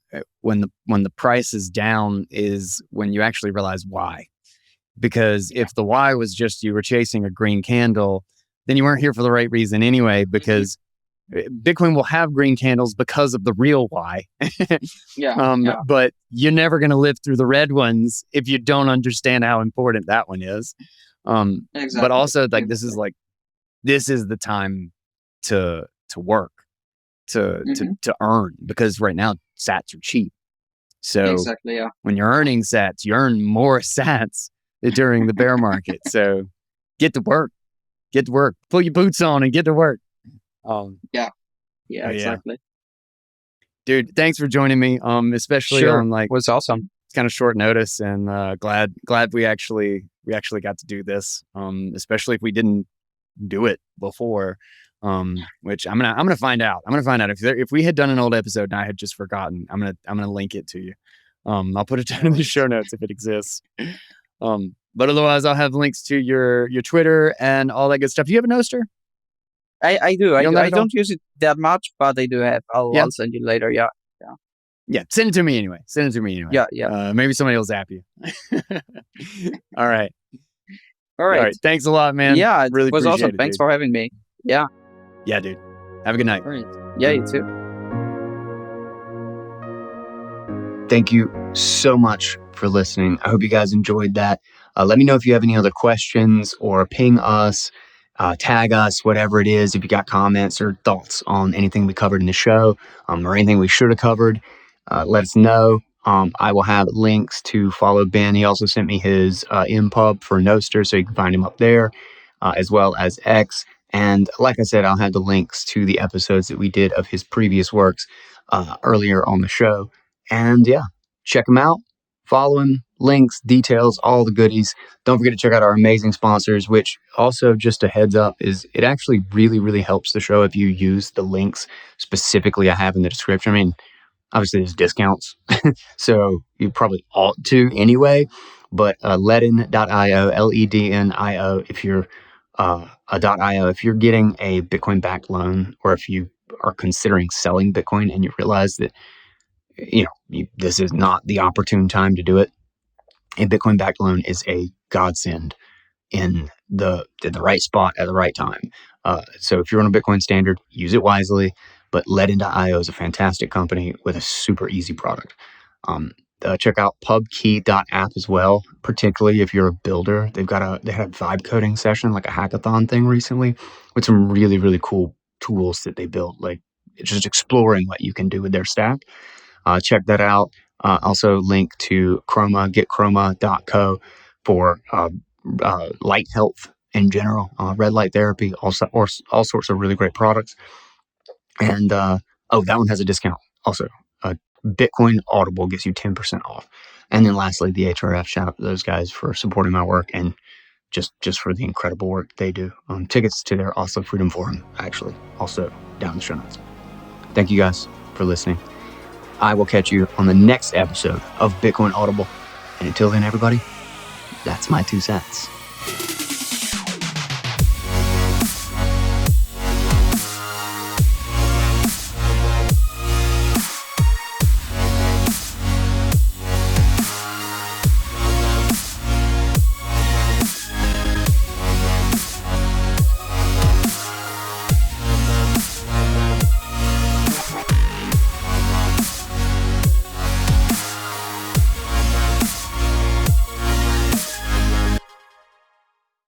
the price is down is when you actually realize why. Because
Yeah.
if the why was just you were chasing a green candle, then you weren't here for the right reason anyway.
Mhm.
Because Bitcoin will have green candles because of the real why.
Yeah. Yeah.
But you're never going to live through the red ones if you don't understand how important that one is. But
Exactly.
also, like
Exactly.
this is the time to work
Hmm.
to earn because right now Sats are cheap. So
Exactly. Yeah.
when you're earning Sats, you earn more Sats during the bear market. So get to work, put your boots on and get to work. Um,
Yeah. Yeah.
but yeah.
Exactly.
Dude, thanks for joining me. Especially
Sure.
on like
Was awesome.
kind of short notice, and glad we actually got to do this. Especially if we didn't do it before. Which I'm gonna find out. I'm gonna find out if we had done an old episode and I had just forgotten. I'm gonna link it to you. I'll put it
No
down in the
worries.
show notes if it exists. But otherwise, I'll have links to your Twitter and all that good stuff. Do you have a Noster?
I do. I
You on
do.
that
I
at all?
don't use it that much, but I do have.
Yeah.
I'll send you later. Yeah. Yeah.
Yeah, send it to me anyway. Send it to me anyway.
Yeah. Yeah.
Maybe somebody will zap you. All right.
All
All
right.
right. Thanks a lot, man.
Yeah. It
Really
was awesome.
appreciate it,
Thanks
dude.
for having me. Yeah.
Yeah, dude. Have a good night.
All right. Yeah. You too.
Thank you so much for listening. I hope you guys enjoyed that. Let me know if you have any other questions or ping us, tag us, whatever it is. If you got comments or thoughts on anything we covered in the show or anything we should have covered, let us know. I will have links to follow Ben. He also sent me his impub for Noster, so you can find him up there, as well as X. And like I said, I'll have the links to the episodes that we did of his previous works earlier on the show. And yeah, check him out, follow him, links, details, all the goodies. Don't forget to check out our amazing sponsors, which also just a heads up is it actually really, really helps the show if you use the links specifically I have in the description. I mean, obviously there's discounts, so you probably ought to anyway, but ledin.io, Lednio, if you're .io, if you're getting a Bitcoin backed loan or if you are considering selling Bitcoin and you realize that this is not the opportune time to do it. A Bitcoin backed loan is a godsend in the right spot at the right time. So if you're on a Bitcoin standard, use it wisely. But Ledin.io is a fantastic company with a super easy product. check out pubkey.app as well, particularly if you're a builder. They had a vibe coding session, like a hackathon thing recently, with some really, really cool tools that they built, like just exploring what you can do with their stack. Check that out. Also link to Chroma, getchroma.co for light health in general, red light therapy, also, or all sorts of really great products. And that one has a discount also. Bitcoin Audible gets you 10% off. And then lastly, the HRF, shout out to those guys for supporting my work and just for the incredible work they do. Tickets to their Oslo Freedom Forum, actually, also down in the show notes. Thank you guys for listening. I will catch you on the next episode of Bitcoin Audible. And until then, everybody, that's my 2 cents.